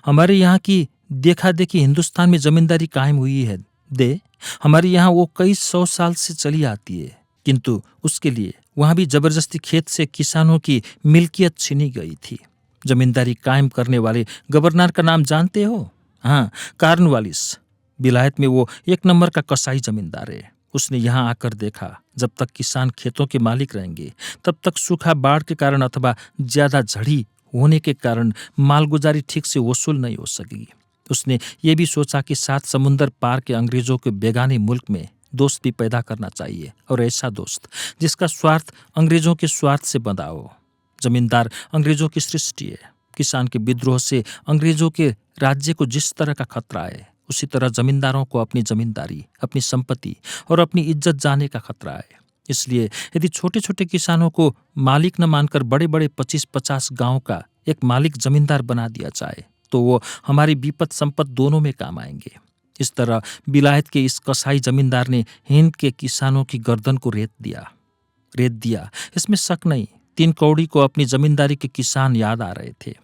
हमारे यहाँ की देखा देखी हिंदुस्तान में जमींदारी कायम हुई है दे। हमारे यहाँ वो कई 100 साल से चली आती है, किंतु उसके लिए वहां भी जबरदस्ती खेत से किसानों की मिल्कियत छीनी गई थी। जमींदारी कायम करने वाले गवर्नर का नाम जानते हो? हाँ, कार्नवालिस। विलायत में वो 1 नंबर का कसाई जमींदार है। उसने यहाँ आकर देखा, जब तक किसान खेतों के मालिक रहेंगे तब तक सूखा, बाढ़ के कारण अथवा ज्यादा झड़ी होने के कारण मालगुजारी ठीक से वसूल नहीं हो सकेगी। उसने ये भी सोचा कि 7 समुंदर पार के अंग्रेजों के बेगाने मुल्क में दोस्त भी पैदा करना चाहिए, और ऐसा दोस्त जिसका स्वार्थ अंग्रेजों के स्वार्थ से बंधा हो। जमींदार अंग्रेजों की सृष्टि है। किसान के विद्रोह से अंग्रेजों के राज्य को जिस तरह का खतरा है, उसी तरह जमींदारों को अपनी जमींदारी, अपनी संपत्ति और अपनी इज्जत जाने का खतरा है। इसलिए यदि छोटे छोटे किसानों को मालिक न मानकर बड़े बड़े 25-50 गांव का एक मालिक जमींदार बना दिया जाए, तो वो हमारी विपत संपत दोनों में काम आएंगे। इस तरह विलायत के इस कसाई जमींदार ने हिंद के किसानों की गर्दन को रेत दिया। इसमें शक नहीं। 3 कौड़ी को अपनी जमींदारी के किसान याद आ रहे थे।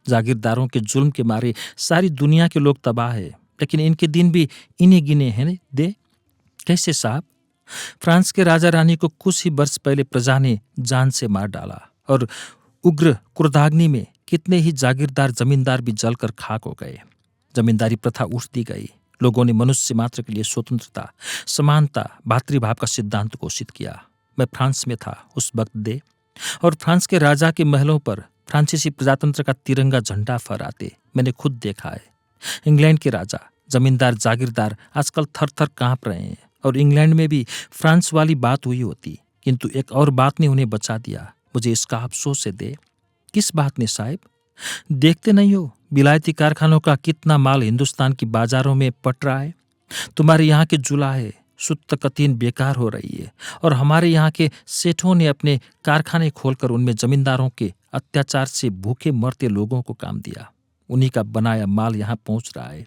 जागीरदारों के जुल्म के मारे सारी दुनिया के लोग तबाह है, लेकिन इनके दिन भी इन्हें गिने हैं दे। कैसे साहब? फ्रांस के राजा रानी को कुछ ही वर्ष पहले प्रजा ने जान से मार डाला, और उग्र क्रोधाग्नि में कितने ही जागीरदार जमींदार भी जलकर खाक हो गए। जमींदारी प्रथा उठ दी गई। लोगों ने मनुष्य मात्र के लिए स्वतंत्रता, समानता, भातृभाव का सिद्धांत घोषित किया। मैं फ्रांस में था उस वक्त दे, और फ्रांस के राजा के महलों पर फ्रांसीसी प्रजातंत्र का तिरंगा झंडा फहराते मैंने खुद देखा है। इंग्लैंड के राजा, जमींदार, जागीरदार आजकल थर थर कांप रहे हैं, और इंग्लैंड में भी फ्रांस वाली बात हुई होती, किंतु एक और बात ने उन्हें बचा दिया। मुझे इसका अफसोस है दे। किस बात ने साहब? देखते नहीं हो विलायती कारखानों का कितना माल हिंदुस्तान की बाजारों में पट रहा है? तुम्हारे यहाँ के जुलाहे शुद्ध कतीन बेकार हो रही है, और हमारे यहाँ के सेठों ने अपने कारखाने खोलकर उनमें जमींदारों के अत्याचार से भूखे मरते लोगों को काम दिया। उन्हीं का बनाया माल यहाँ पहुंच रहा है।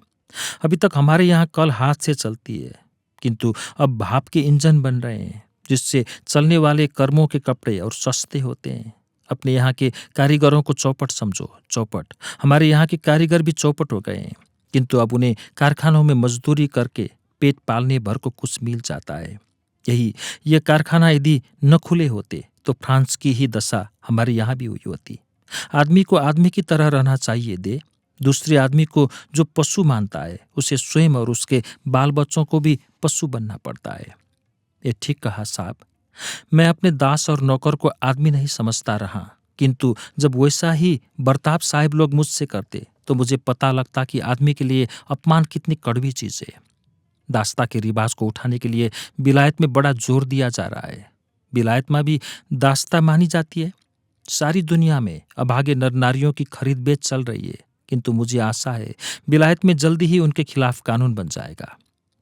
अभी तक हमारे यहाँ कल हाथ से चलती है, किंतु अब भाप के इंजन बन रहे हैं, जिससे चलने वाले कर्मों के कपड़े और सस्ते होते हैं। अपने यहाँ के कारीगरों को चौपट समझो, चौपट। हमारे यहाँ के कारीगर भी चौपट हो गए हैं, किंतु अब उन्हें कारखानों में मजदूरी करके पेट पालने भर को कुछ मिल जाता है। ये कारखाना यदि न खुले होते तो फ्रांस की ही दशा हमारे यहाँ भी हुई होती। आदमी को आदमी की तरह रहना चाहिए दे। दूसरे आदमी को जो पशु मानता है उसे स्वयं और उसके बाल बच्चों को भी पशु बनना पड़ता है। ये ठीक कहा साहब। मैं अपने दास और नौकर को आदमी नहीं समझता रहा, किंतु जब वैसा ही बर्ताव साहिब लोग मुझसे करते तो मुझे पता लगता कि आदमी के लिए अपमान कितनी कड़वी चीज है। दास्ता के रिवाज को उठाने के लिए विलायत में बड़ा जोर दिया जा रहा है। विलायत में भी दास्ता मानी जाती है। सारी दुनिया में अभागे नर नारियों की खरीद बेच चल रही है, किंतु मुझे आशा है विलायत में जल्दी ही उनके खिलाफ कानून बन जाएगा।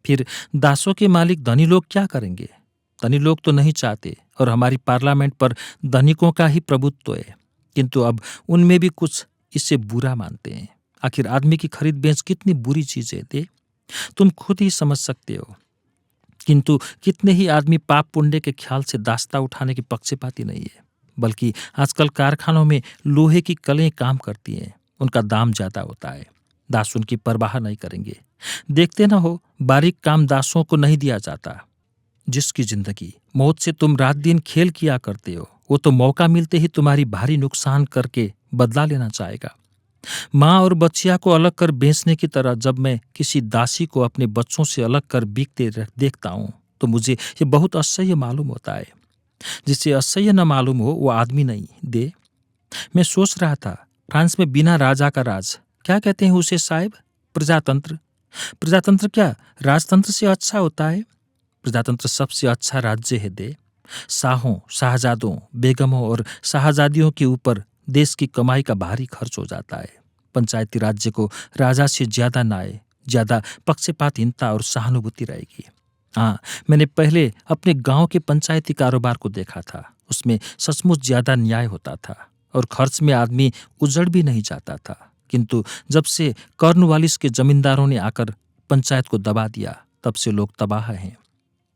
फिर दासों के मालिक धनी लोग क्या करेंगे? धनी लोग तो नहीं चाहते और हमारी पार्लियामेंट पर धनिकों का ही प्रभुत्व है, किंतु अब उनमें भी कुछ इससे बुरा मानते हैं। आखिर आदमी की खरीद बेच कितनी बुरी चीज है दे, तुम खुद ही समझ सकते हो। किंतु कितने ही आदमी पाप पुण्य के ख्याल से दास्ता उठाने की पक्षपाती नहीं है, बल्कि आजकल कारखानों में लोहे की कलें काम करती हैं, उनका दाम ज्यादा होता है। दास उनकी परवाह नहीं करेंगे। देखते ना हो, बारीक काम दासों को नहीं दिया जाता। जिसकी जिंदगी मौत से तुम रात दिन खेल किया करते हो, वो तो मौका मिलते ही तुम्हारी भारी नुकसान करके बदला लेना चाहेगा। माँ और बच्चिया को अलग कर बेचने की तरह जब मैं किसी दासी को अपने बच्चों से अलग कर बिकते देखता हूँ तो मुझे ये बहुत असह्य मालूम होता है। जिसे असह्य न मालूम हो वो आदमी नहीं दे। मैं सोच रहा था, फ्रांस में बिना राजा का राज, क्या कहते हैं उसे साहब? प्रजातंत्र। प्रजातंत्र क्या राजतंत्र से अच्छा होता है? प्रजातंत्र सबसे अच्छा राज्य है दे। शाहों, शाहजादों, बेगमों और शाहजादियों के ऊपर देश की कमाई का भारी खर्च हो जाता है। पंचायती राज्य को राजा से ज्यादा न्याय, ज्यादा पक्षपातहीनता और सहानुभूति रहेगी। हाँ, मैंने पहले अपने गांव के पंचायती कारोबार को देखा था। उसमें सचमुच ज्यादा न्याय होता था और खर्च में आदमी उजड़ भी नहीं जाता था। किंतु जब से कॉर्नवालिस के जमींदारों ने आकर पंचायत को दबा दिया, तब से लोग तबाह हैं।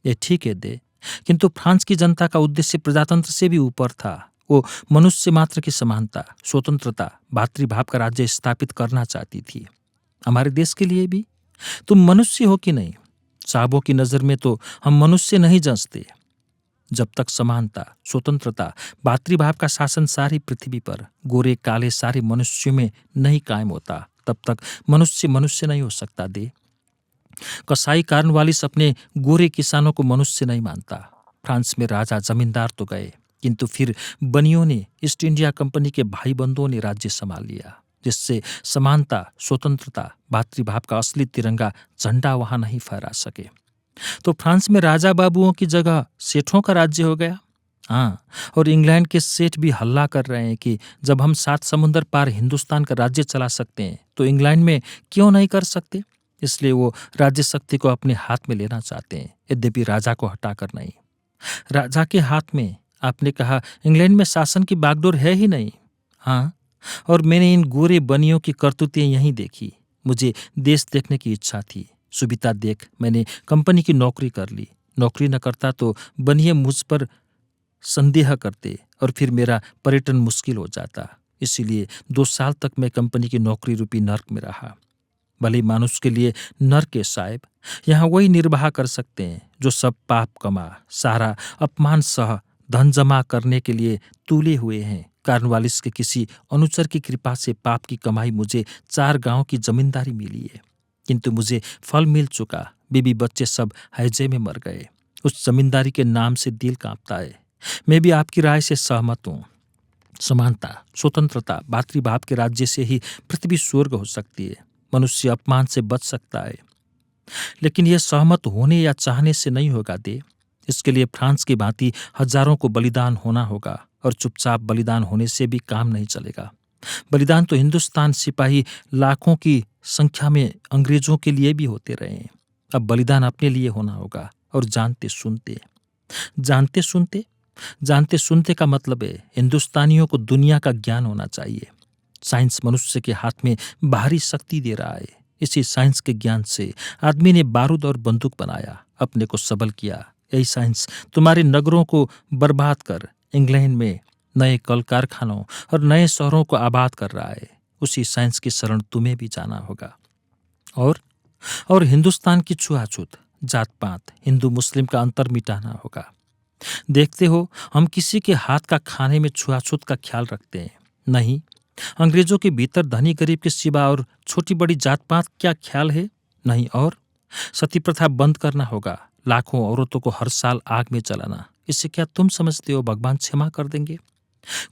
ये ठीक है दे, किंतु फ्रांस की जनता का उद्देश्य प्रजातंत्र से भी ऊपर था। वो मनुष्य मात्र की समानता, स्वतंत्रता, भातृभाव का राज्य स्थापित करना चाहती थी। हमारे देश के लिए भी तुम मनुष्य हो कि नहीं? साहबों की नजर में तो हम मनुष्य नहीं जंचते। जब तक समानता, स्वतंत्रता, भातृभाव का शासन सारी पृथ्वी पर गोरे काले सारे मनुष्यों में नहीं कायम होता, तब तक मनुष्य मनुष्य नहीं हो सकता दे। कसाई कॉर्नवालिस अपने गोरे किसानों को मनुष्य नहीं मानता। फ्रांस में राजा जमींदार तो गए, किंतु फिर बनियों ने, ईस्ट इंडिया कंपनी के भाई बंधुओं ने राज्य संभाल लिया, जिससे समानता, स्वतंत्रता, भातृभाव का असली तिरंगा झंडा वहां नहीं फहरा सके। तो फ्रांस में राजा बाबुओं की जगह सेठों का राज्य हो गया। हाँ, और इंग्लैंड के सेठ भी हल्ला कर रहे हैं कि जब हम 7 समुंदर पार हिंदुस्तान का राज्य चला सकते हैं तो इंग्लैंड में क्यों नहीं कर सकते। इसलिए वो राज्य शक्ति को अपने हाथ में लेना चाहते हैं, यद्यपि राजा को हटाकर नहीं। राजा के हाथ में, आपने कहा, इंग्लैंड में शासन की बागडोर है ही नहीं। हाँ, और मैंने इन गोरे बनियों की करतूतें यहीं देखी। मुझे देश देखने की इच्छा थी। सुविधा देख मैंने कंपनी की नौकरी कर ली। नौकरी न करता तो बनिए मुझ पर संदेह करते और फिर मेरा पर्यटन मुश्किल हो जाता। इसीलिए 2 साल तक मैं कंपनी की नौकरी रूपी नर्क में रहा। भले मानुष के लिए नर्क है साहब। यहाँ वही निर्वाह कर सकते हैं जो सब पाप कमा, सारा अपमान सह धन जमा करने के लिए तूले हुए हैं। कॉर्नवालिस के किसी अनुचर की कृपा से पाप की कमाई मुझे 4 गांव की जमींदारी मिली है, किंतु मुझे फल मिल चुका। बीबी बच्चे सब हैजे में मर गए। उस जमींदारी के नाम से दिल कांपता है। मैं भी आपकी राय से सहमत हूँ। समानता, स्वतंत्रता, भातृभाव के राज्य से ही पृथ्वी स्वर्ग हो सकती है। मनुष्य अपमान से बच सकता है, लेकिन यह सहमत होने या चाहने से नहीं होगा दे। इसके लिए फ्रांस की भांति हजारों को बलिदान होना होगा, और चुपचाप बलिदान होने से भी काम नहीं चलेगा। बलिदान तो हिंदुस्तान सिपाही लाखों की संख्या में अंग्रेजों के लिए भी होते रहे हैं। अब बलिदान अपने लिए होना होगा, और जानते सुनते। जानते सुनते, जानते सुनते का मतलब है हिंदुस्तानियों को दुनिया का ज्ञान होना चाहिए। साइंस मनुष्य के हाथ में भारी शक्ति दे रहा है। इसी साइंस के ज्ञान से आदमी ने बारूद और बंदूक बनाया, अपने को सबल किया। यही साइंस तुम्हारे नगरों को बर्बाद कर इंग्लैंड में नए कल कारखानों और नए शहरों को आबाद कर रहा है। उसी साइंस की शरण तुम्हें भी जाना होगा। और हिंदुस्तान की छुआछूत, जात पात, हिंदू मुस्लिम का अंतर मिटाना होगा। देखते हो, हम किसी के हाथ का खाने में छुआछूत का ख्याल रखते हैं? नहीं। अंग्रेजों के भीतर धनी गरीब के सिवा और छोटी बड़ी जात पात क्या ख्याल है? नहीं। और सती प्रथा बंद करना होगा, लाखों औरतों को हर साल आग में जलाना, इससे क्या तुम समझते हो भगवान क्षमा कर देंगे?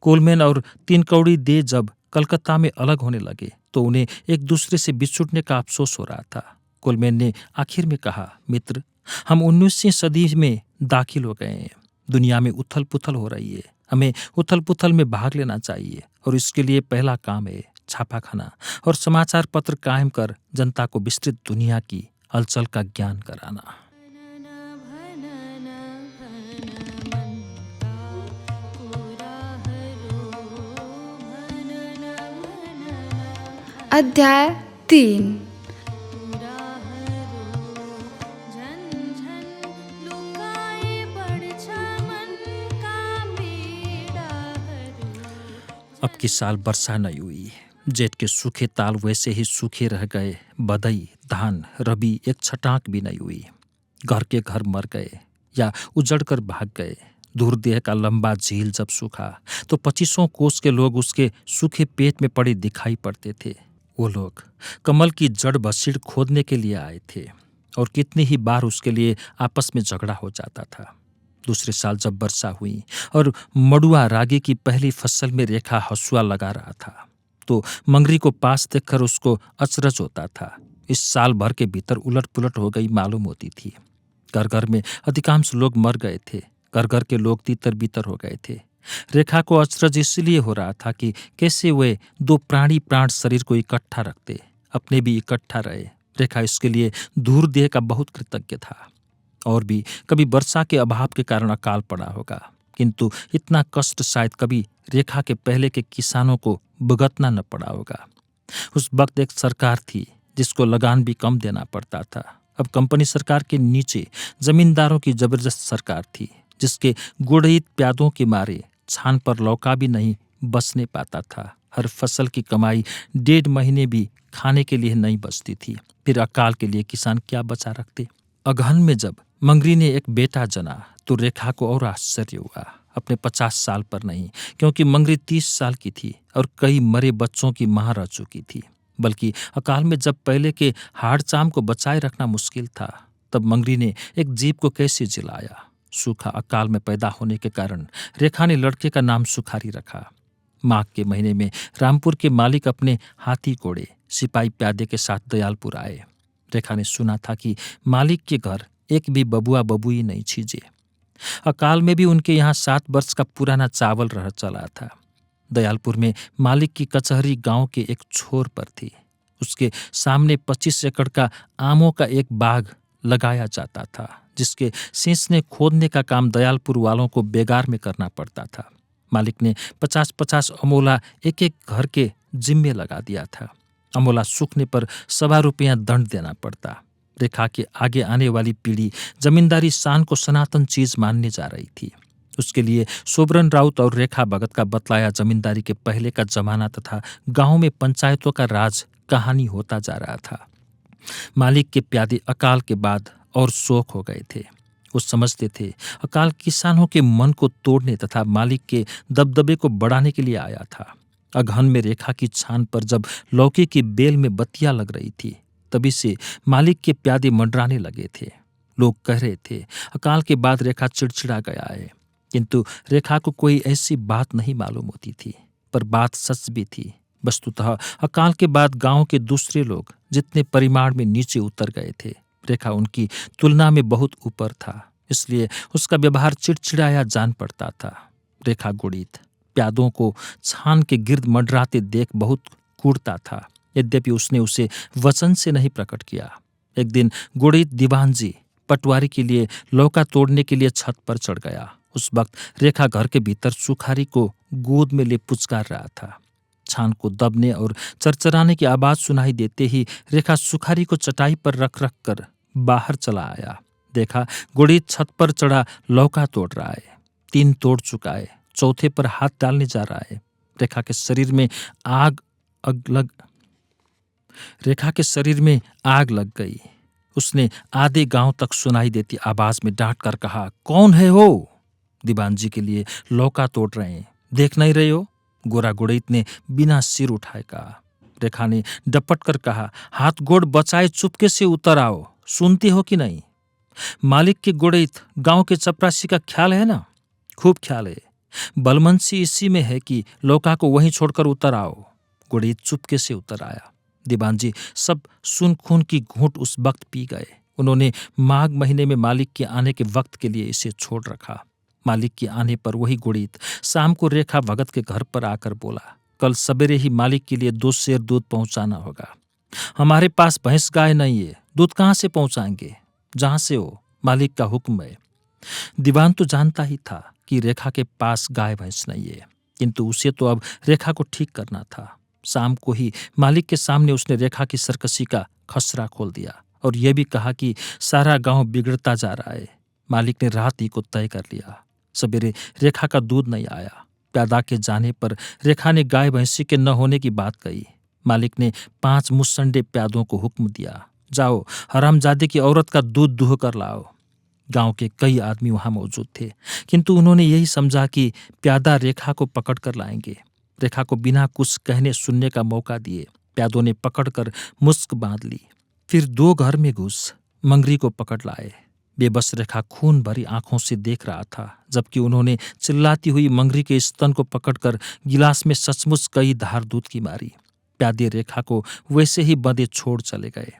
कोलमैन और तीन कौड़ी दे जब कलकत्ता में अलग होने लगे तो उन्हें एक दूसरे से बिछुड़ने का अफसोस हो रहा था। कोलमैन ने आखिर में कहा, मित्र, हम 19वीं सदी में दाखिल हो गए हैं। दुनिया में उथल पुथल हो रही है, हमें उथल पुथल में भाग लेना चाहिए और इसके लिए पहला काम है छापाखाना और समाचार पत्र कायम कर जनता को विस्तृत दुनिया की हलचल का ज्ञान कराना। अध्याय 3। अब की साल वर्षा नहीं हुई। जेठ के सूखे ताल वैसे ही सूखे रह गए। बदई, धान, रबी एक छटाक भी नहीं हुई। घर के घर मर गए या उजड़ कर भाग गए। दूरदेह का लंबा झील जब सूखा तो 2500 कोस के लोग उसके सूखे पेट में पड़े दिखाई पड़ते थे। वो लोग कमल की जड़ बसीड़ खोदने के लिए आए थे और कितनी ही बार उसके लिए आपस में झगड़ा हो जाता था। दूसरे साल जब वर्षा हुई और मड़ुआ रागी की पहली फसल में रेखा हसुआ लगा रहा था तो मंगरी को पास देखकर उसको अचरज होता था। इस साल भर के भीतर उलट पुलट हो गई मालूम होती थी। घर घर में अधिकांश लोग मर गए थे। घर घर के लोग तीतर बीतर हो गए थे। रेखा को अचरज इसलिए हो रहा था कि कैसे वे दो प्राण शरीर को इकट्ठा रखते, अपने भी इकट्ठा रहे। रेखा इसके लिए दूर देह का बहुत कृतज्ञ था। और भी कभी वर्षा के अभाव के कारण अकाल पड़ा होगा, किंतु इतना कष्ट शायद कभी रेखा के पहले के किसानों को भुगतना न पड़ा होगा। उस वक्त एक सरकार थी जिसको लगान भी कम देना पड़ता था। अब कंपनी सरकार के नीचे जमींदारों की जबरदस्त सरकार थी जिसके गुड़हित प्यादों के मारे छान पर लौका भी नहीं बचने पाता था। हर फसल की कमाई 1.5 महीने भी खाने के लिए नहीं बचती थी। फिर अकाल के लिए किसान क्या बचा रखते? अगहन में जब मंगरी ने एक बेटा जना तो रेखा को और आश्चर्य हुआ। अपने 50 साल पर नहीं, क्योंकि मंगरी 30 साल की थी और कई मरे बच्चों की मां रह चुकी थी। बल्कि अकाल में जब पहले के हाड़ चाम को बचाए रखना मुश्किल था, तब मंगरी ने एक जीव को कैसे जिलाया। सूखा अकाल में पैदा होने के कारण रेखा ने लड़के का नाम सुखारी रखा। माघ के महीने में रामपुर के मालिक अपने हाथी घोड़े सिपाही प्यादे के साथ दयालपुर आए। रेखा ने सुना था कि मालिक के घर एक भी बबुआ बबुई नहीं छीजे। अकाल में भी उनके यहाँ 7 वर्ष का पुराना चावल रह चला था। दयालपुर में मालिक की कचहरी गांव के एक छोर पर थी। उसके सामने 25 एकड़ का आमों का एक बाग लगाया जाता था, जिसके सींचने खोदने का काम दयालपुर वालों को बेगार में करना पड़ता था। मालिक ने 50-50 अमोला एक एक घर के जिम्मे लगा दिया था। अमोला सूखने पर 1.25 रुपया दंड देना पड़ता। रेखा के आगे आने वाली पीढ़ी जमींदारी शान को सनातन चीज मानने जा रही थी। उसके लिए सोबरन राउत और रेखा भगत का बतलाया जमींदारी के पहले का जमाना तथा गांव में पंचायतों का राज कहानी होता जा रहा था। मालिक के प्यादे अकाल के बाद और शोक हो गए थे। वो समझते थे अकाल किसानों के मन को तोड़ने तथा मालिक के दबदबे को बढ़ाने के लिए आया था। अगहन में रेखा की छान पर जब लौकी की बेल में बत्तियां लग रही थी, तभी से मालिक के प्यादे मंडराने लगे थे। लोग कह रहे थे अकाल के बाद रेखा चिड़चिड़ा गया है, किंतु रेखा को कोई ऐसी बात नहीं मालूम होती थी। पर बात सच भी थी। वस्तुतः अकाल के बाद गांव के दूसरे लोग जितने परिमाण में नीचे उतर गए थे, रेखा उनकी तुलना में बहुत ऊपर था। इसलिए उसका व्यवहार चिड़चिड़ाया जान पड़ता था। रेखा गुड़ित प्यादों को छान के गिर्द मंडराते देख बहुत कूड़ता था, यद्यपि उसने उसे वचन से नहीं प्रकट किया। एक दिन गुड़ित दीवानजी पटवारी के लिए लौका तोड़ने के लिए छत पर चढ़ गया। उस वक्त रेखा घर के भीतर सुखारी को गोद में ले पुचकार रहा था। छान को दबने और चरचराने की आवाज सुनाई देते ही रेखा सुखारी को चटाई पर रख रख कर बाहर चला आया। देखा गुड़ित छत पर चढ़ा लौका तोड़ रहा है। 3 तोड़ चुका है, चौथे पर हाथ डालने जा रहा है। रेखा के शरीर में आग लग गई। उसने आधे गांव तक सुनाई देती आवाज में डांट कर कहा, कौन है हो? दीवान जी के लिए लौका तोड़ रहे हैं, देख नहीं रहे हो? गोरा गुड़ैत ने बिना सिर उठाए कहा। रेखा ने डपट कर कहा, हाथ गोड़ बचाए चुपके से उतर आओ, सुनते हो कि नहीं? मालिक के गुड़ैत गांव के चपरासी का ख्याल है ना? खूब ख्याल है। बलमनसी इसी में है कि लौका को वहीं छोड़कर उतर आओ। गुड़ैत चुपके से उतर आया। दीवान जी सब सुन खून की घूंट उस वक्त पी गए। उन्होंने माघ महीने में मालिक के आने के वक्त के लिए इसे छोड़ रखा। मालिक के आने पर वही गुड़ैत शाम को रेखा भगत के घर पर आकर बोला, कल सवेरे ही मालिक के लिए 2 सेर दूध पहुंचाना होगा। हमारे पास भैंस गाय नहीं है, दूध कहाँ से पहुंचाएंगे? जहां से हो, मालिक का हुक्म है। दीवान तो जानता ही था कि रेखा के पास गाय भैंस नहीं है, किंतु उसे तो अब रेखा को ठीक करना था। शाम को ही मालिक के सामने उसने रेखा की सरकसी का खसरा खोल दिया और यह भी कहा कि सारा गांव बिगड़ता जा रहा है। मालिक ने रात ही को तय कर लिया। सवेरे रेखा का दूध नहीं आया। प्यादा के जाने पर रेखा ने गाय भैंसी के न होने की बात कही। मालिक ने 5 मुस्संडे प्यादों को हुक्म दिया, जाओ हरामजादे की औरत का दूध दूह कर लाओ। गांव के कई आदमी वहां मौजूद थे, किंतु उन्होंने यही समझा कि प्यादा रेखा को पकड़ कर लाएंगे। रेखा को बिना कुछ कहने सुनने का मौका दिए प्यादों ने पकड़कर मुस्क बांध ली। फिर 2 घर में घुस मंगरी को पकड़ लाए। बेबस रेखा खून भरी आंखों से देख रहा था, जबकि उन्होंने चिल्लाती हुई मंगरी के स्तन को पकड़कर गिलास में सचमुच कई धार दूध की मारी। प्यादे रेखा को वैसे ही बंधे छोड़ चले गए।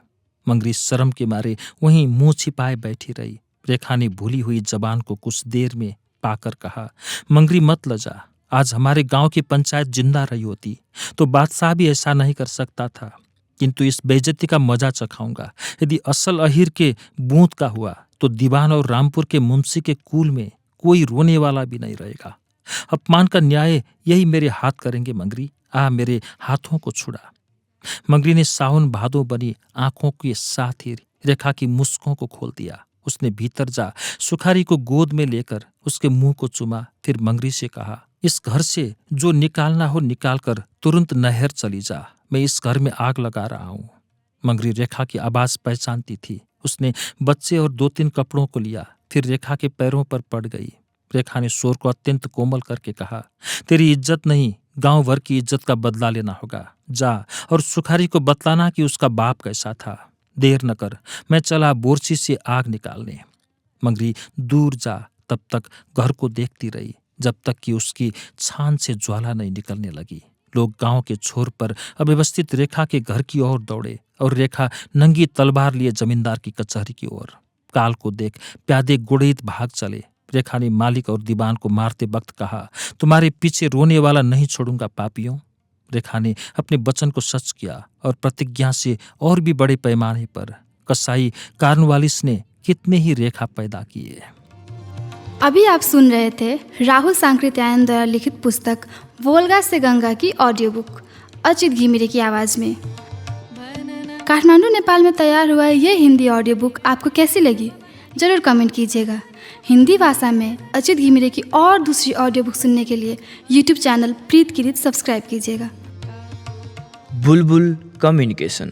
मंगरी शर्म के मारे वहीं मुंह छिपाए बैठी रही। रेखा ने भूली हुई जबान को कुछ देर में पाकर कहा, मंगरी मत लजा, आज हमारे गांव की पंचायत जिंदा रही होती तो बादशाह भी ऐसा नहीं कर सकता था, किंतु इस बेइज्जती का मजा चखाऊंगा। यदि असल अहीर के बूंद का हुआ तो दीवान और रामपुर के मुंशी के कुल में कोई रोने वाला भी नहीं रहेगा। अपमान का न्याय यही मेरे हाथ करेंगे मंगरी, आ मेरे हाथों को छुड़ा। मंगरी ने सावन भादों बनी आंखों के साथ ही रेखा की मुस्कों को खोल दिया। उसने भीतर जा सुखारी को गोद में लेकर उसके मुंह को चूमा। फिर मंगरी से कहा, इस घर से जो निकालना हो निकाल कर तुरंत नहर चली जा, मैं इस घर में आग लगा रहा हूं। मंगरी रेखा की आवाज पहचानती थी। उसने बच्चे और 2-3 कपड़ों को लिया, फिर रेखा के पैरों पर पड़ गई। रेखा ने स्वर को अत्यंत कोमल करके कहा, तेरी इज्जत नहीं, गांव भर की इज्जत का बदला लेना होगा। जा और सुखारी को बतलाना कि उसका बाप कैसा था। देर न कर, मैं चला बोरची से आग निकालने। मंगरी दूर जा तब तक घर को देखती रही, जब तक कि उसकी छान से ज्वाला नहीं निकलने लगी। लोग गांव के छोर पर अव्यवस्थित रेखा के घर की ओर दौड़े और रेखा नंगी तलवार लिए जमींदार की कचहरी की ओर। काल को देख प्यादे गुड़ैत भाग चले। रेखा ने मालिक और दीवान को मारते वक्त कहा, तुम्हारे पीछे रोने वाला नहीं छोड़ूंगा पापियों। रेखा ने अपने वचन को सच किया और प्रतिज्ञा से और भी बड़े पैमाने पर कसाई कार्नवालिस ने कितने ही रेखा पैदा किए। अभी आप सुन रहे थे राहुल सांकृत्यायन द्वारा लिखित पुस्तक वोल्गा से गंगा की ऑडियो बुक अचित घिमिरे की आवाज़ में। काठमांडू नेपाल में तैयार हुआ ये हिंदी ऑडियो बुक आपको कैसी लगी ज़रूर कमेंट कीजिएगा। हिंदी भाषा में अचित घिमिरे की और दूसरी ऑडियो बुक सुनने के लिए यूट्यूब चैनल प्रीत किरीत सब्सक्राइब कीजिएगा। बुलबुल कम्युनिकेशन।